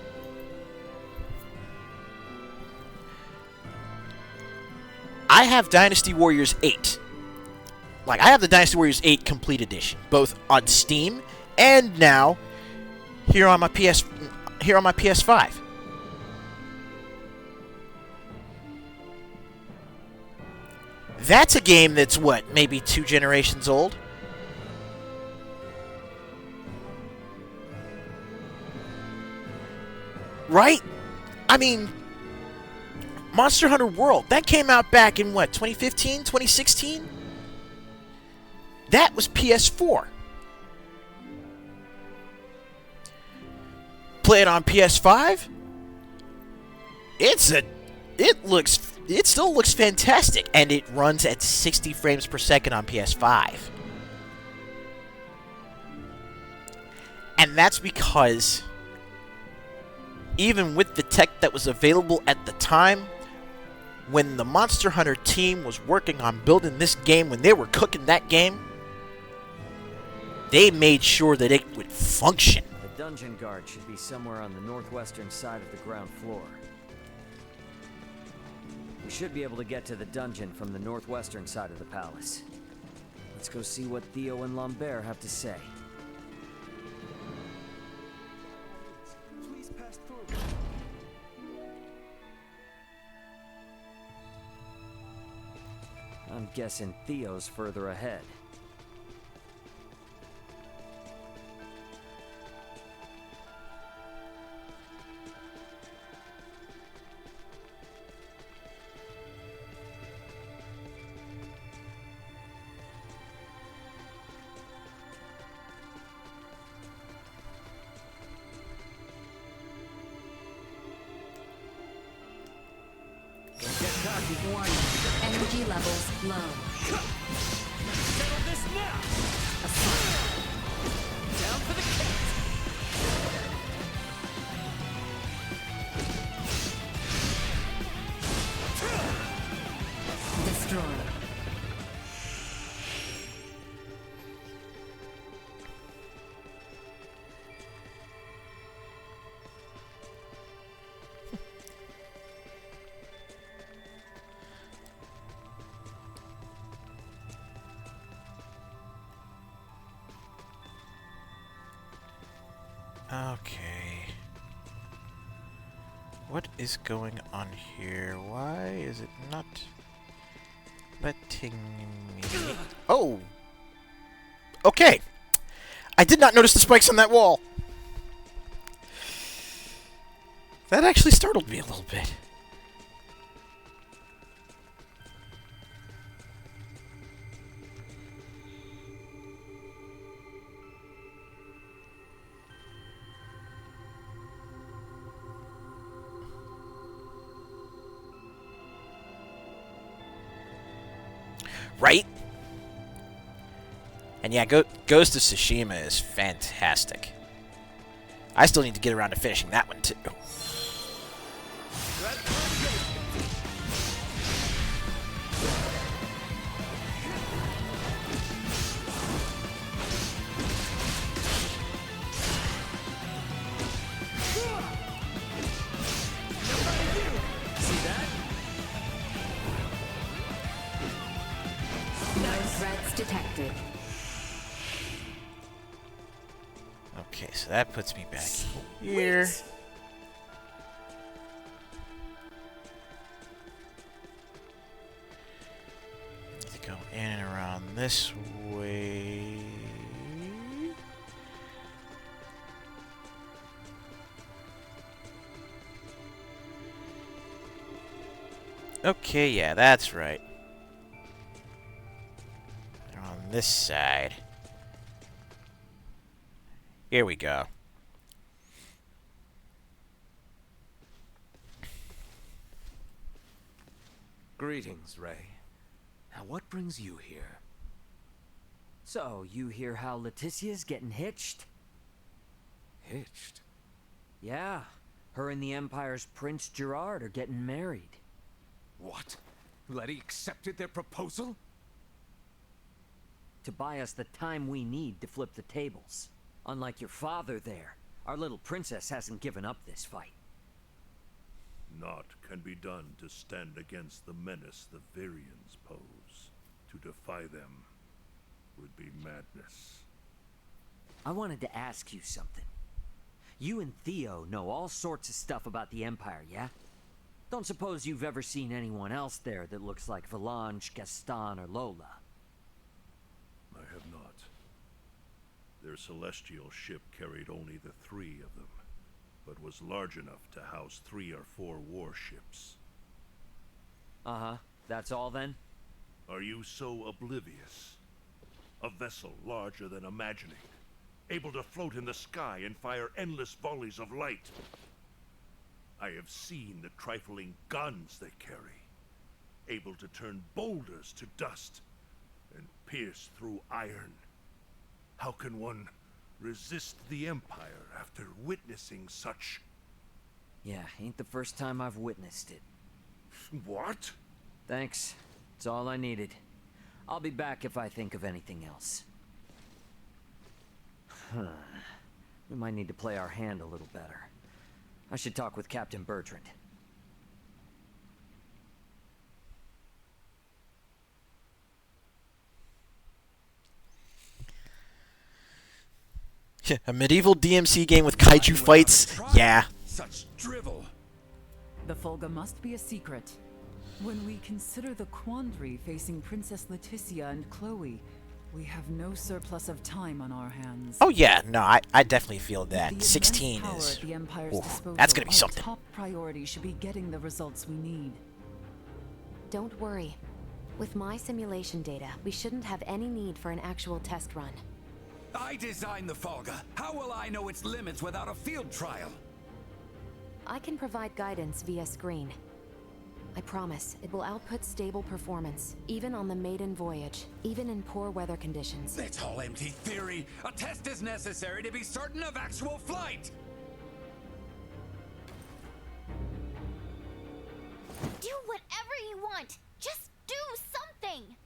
I have Dynasty Warriors 8. Like, I have the Dynasty Warriors 8 Complete Edition, both on Steam and now here on my PS5. That's a game that's, what, maybe 2 generations old? Right? I mean, Monster Hunter World, that came out back in, what, 2015, 2016? That was PS4. Play it on PS5? It still looks fantastic, and it runs at 60 frames per second on PS5. And that's because even with the tech that was available at the time, when the Monster Hunter team was working on building this game, when they were cooking that game, they made sure that it would function. The dungeon guard should be somewhere on the northwestern side of the ground floor. We should be able to get to the dungeon from the northwestern side of the palace. Let's go see what Theo and Lambert have to say. Please pass through. I'm guessing Theo's further ahead. Warning. Energy levels low. Settle this now! Down for the count! Destroy. Okay. What is going on here? Why is it not letting me... Oh! Okay! I did not notice the spikes on that wall! That actually startled me a little bit. Right? And yeah, Ghost of Tsushima is fantastic. I still need to get around to finishing that one too. Detected. Okay, so that puts me back here. Need to go in and around this way. Okay, yeah, that's right. On this side. Here we go. Greetings, Ray. Now, what brings you here? So, you hear how Leticia's getting hitched? Hitched? Yeah. Her and the Empire's Prince Gerard are getting married. What? Letty accepted their proposal? To buy us the time we need to flip the tables. Unlike your father there, our little princess hasn't given up this fight. Naught can be done to stand against the menace the Virians pose. To defy them would be madness. I wanted to ask you something. You and Theo know all sorts of stuff about the Empire, yeah? Don't suppose you've ever seen anyone else there that looks like Valange, Gaston, or Lola? I have not. Their celestial ship carried only the 3 of them, but was large enough to house 3 or 4 warships. Uh-huh. That's all then? Are you so oblivious? A vessel larger than imagining, able to float in the sky and fire endless volleys of light. I have seen the trifling guns they carry, able to turn boulders to dust and pierce through iron. How can one resist the Empire after witnessing such? Yeah, ain't the first time I've witnessed it. What? Thanks. It's all I needed. I'll be back if I think of anything else. We might need to play our hand a little better. I should talk with Captain Bertrand. A medieval DMC game with kaiju fights? Yeah. Such drivel. The Folga must be a secret. When we consider the quandary facing Princess Leticia and Chloe, we have no surplus of time on our hands. Oh yeah, no, I definitely feel that. The 16 immense power is... at the Empire's Oof, disposal, that's gonna be our something. top priority should be getting the results we need. Don't worry. With my simulation data, we shouldn't have any need for an actual test run. I designed the Folga. How will I know its limits without a field trial? I can provide guidance via screen. I promise, it will output stable performance, even on the maiden voyage, even in poor weather conditions. That's all empty theory. A test is necessary to be certain of actual flight. Do whatever you want. Just do something.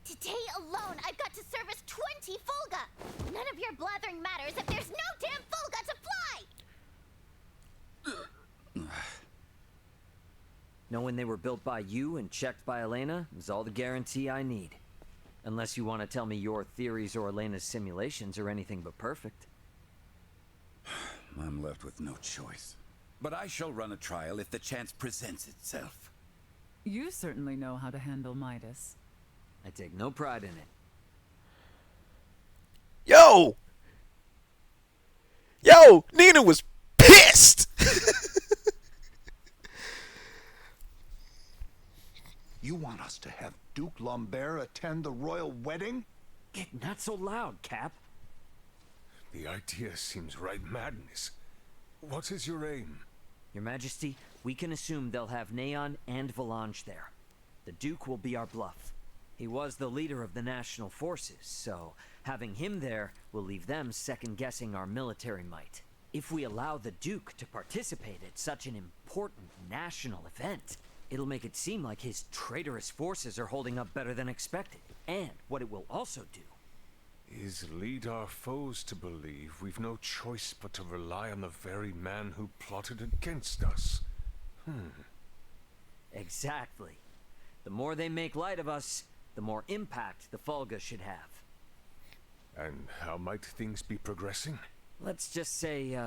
Today alone, I've got to service 20 Folga. None of your blathering matters if there's no damn Folga to fly. Knowing they were built by you and checked by Elena is all the guarantee I need. Unless you want to tell me your theories or Elena's simulations are anything but perfect. I'm left with no choice. But I shall run a trial if the chance presents itself. You certainly know how to handle Midas. I take no pride in it. Yo! Yo! Nina was pissed! You want us to have Duke Lambert attend the royal wedding? Get not so loud, Cap. The idea seems right madness. What is your aim? Your Majesty, we can assume they'll have Neon and Volange there. The Duke will be our bluff. He was the leader of the national forces, so having him there will leave them second-guessing our military might. If we allow the Duke to participate at such an important national event, it'll make it seem like his traitorous forces are holding up better than expected. And what it will also do is lead our foes to believe we've no choice but to rely on the very man who plotted against us. Exactly. The more they make light of us, the more impact the Folga should have. And how might things be progressing? Let's just say,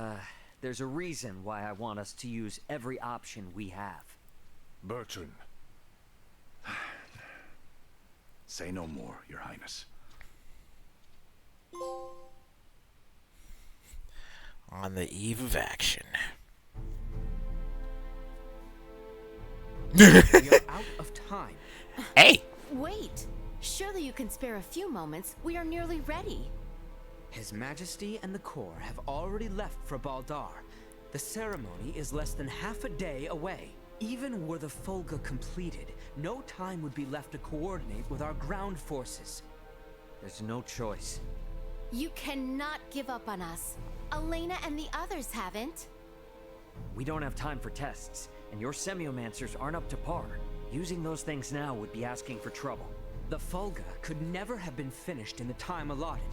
there's a reason why I want us to use every option we have. Bertrand. Say no more, Your Highness. On the eve of action. We are out of time. Hey! Wait. Surely you can spare a few moments. We are nearly ready. His Majesty and the Corps have already left for Baldar. The ceremony is less than half a day away. Even were the Folga completed, no time would be left to coordinate with our ground forces. There's no choice. You cannot give up on us. Elena and the others haven't. We don't have time for tests, and your semiomancers aren't up to par. Using those things now would be asking for trouble. The Folga could never have been finished in the time allotted.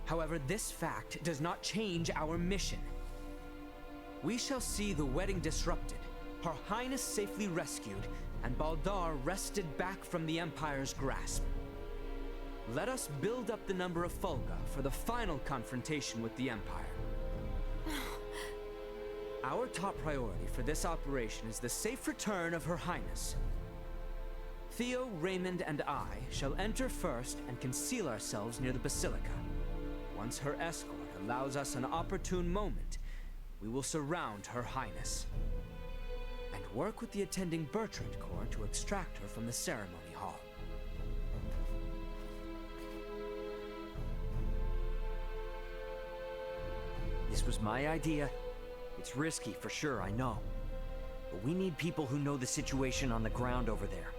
However, this fact does not change our mission. We shall see the wedding disrupted, Her Highness safely rescued, and Baldar wrested back from the Empire's grasp. Let us build up the number of Folga for the final confrontation with the Empire. Our top priority for this operation is the safe return of Her Highness. Theo, Raymond, and I shall enter first and conceal ourselves near the Basilica. Once her escort allows us an opportune moment, we will surround Her Highness and work with the attending Bertrand Corps to extract her from the ceremony hall. This was my idea. It's risky for sure, I know. But we need people who know the situation on the ground over there.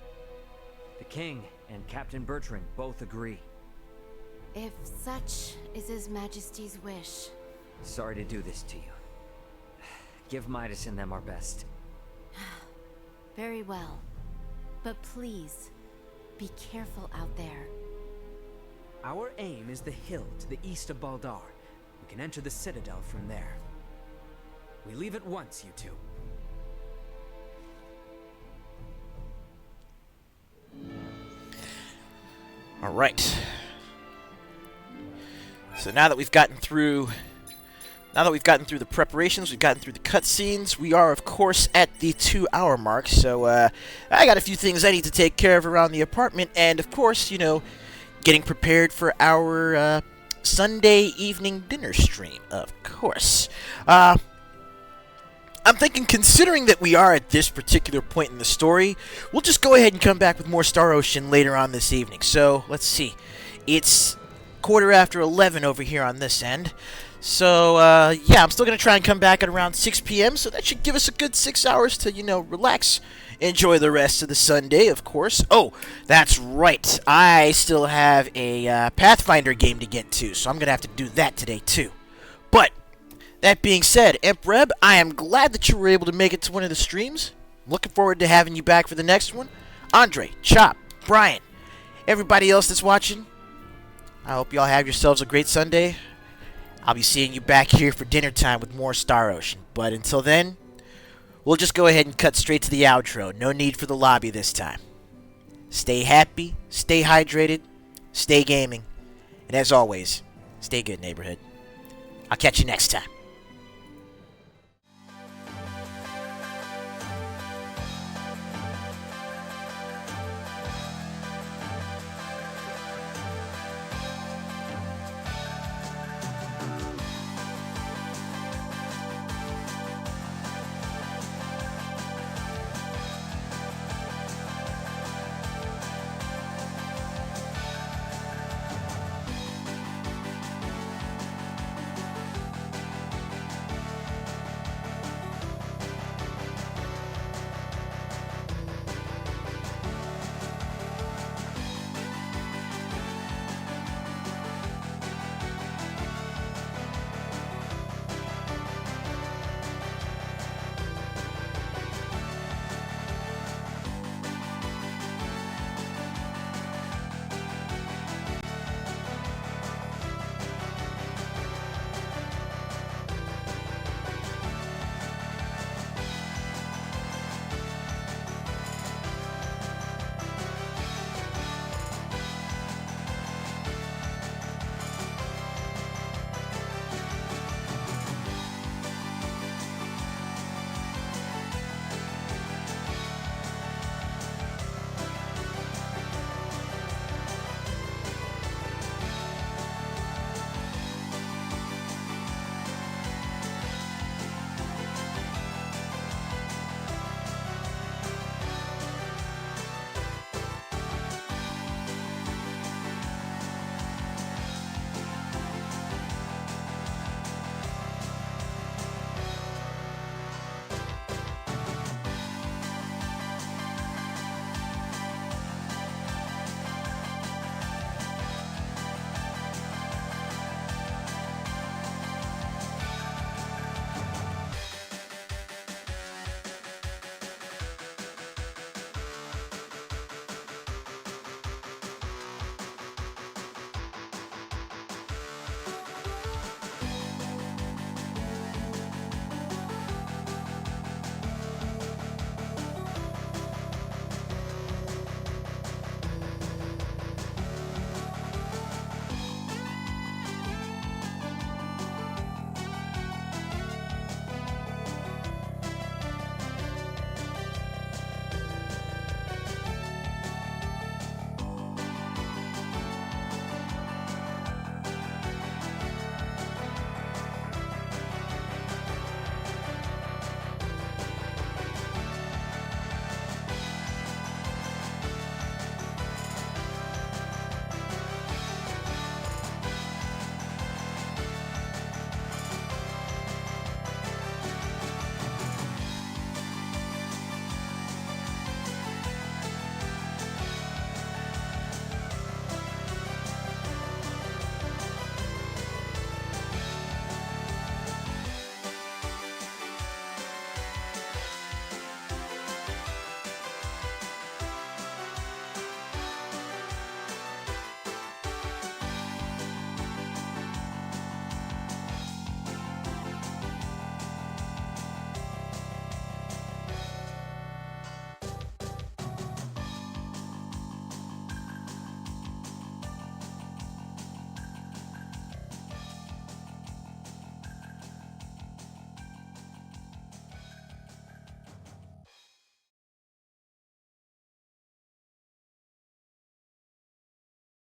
The King and Captain Bertrand both agree. If such is His Majesty's wish. Sorry to do this to you. Give Midas and them our best. Very well. But please, be careful out there. Our aim is the hill to the east of Baldar. We can enter the Citadel from there. We leave at once, you two. All right. So now that we've gotten through the preparations, we've gotten through the cutscenes, we are, of course, at the 2-hour mark. So I got a few things I need to take care of around the apartment, and of course, you know, getting prepared for our Sunday evening dinner stream, of course. I'm thinking, considering that we are at this particular point in the story, we'll just go ahead and come back with more Star Ocean later on this evening. So, let's see. It's 11:15 over here on this end. So, yeah, I'm still going to try and come back at around 6 p.m., so that should give us a good 6 hours to, you know, relax. Enjoy the rest of the Sunday, of course. Oh, that's right. I still have a Pathfinder game to get to, so I'm going to have to do that today, too. But that being said, Empreb, I am glad that you were able to make it to one of the streams. Looking forward to having you back for the next one. Andre, Chop, Brian, everybody else that's watching, I hope y'all have yourselves a great Sunday. I'll be seeing you back here for dinner time with more Star Ocean. But until then, we'll just go ahead and cut straight to the outro. No need for the lobby this time. Stay happy, stay hydrated, stay gaming, and as always, stay good, neighborhood. I'll catch you next time.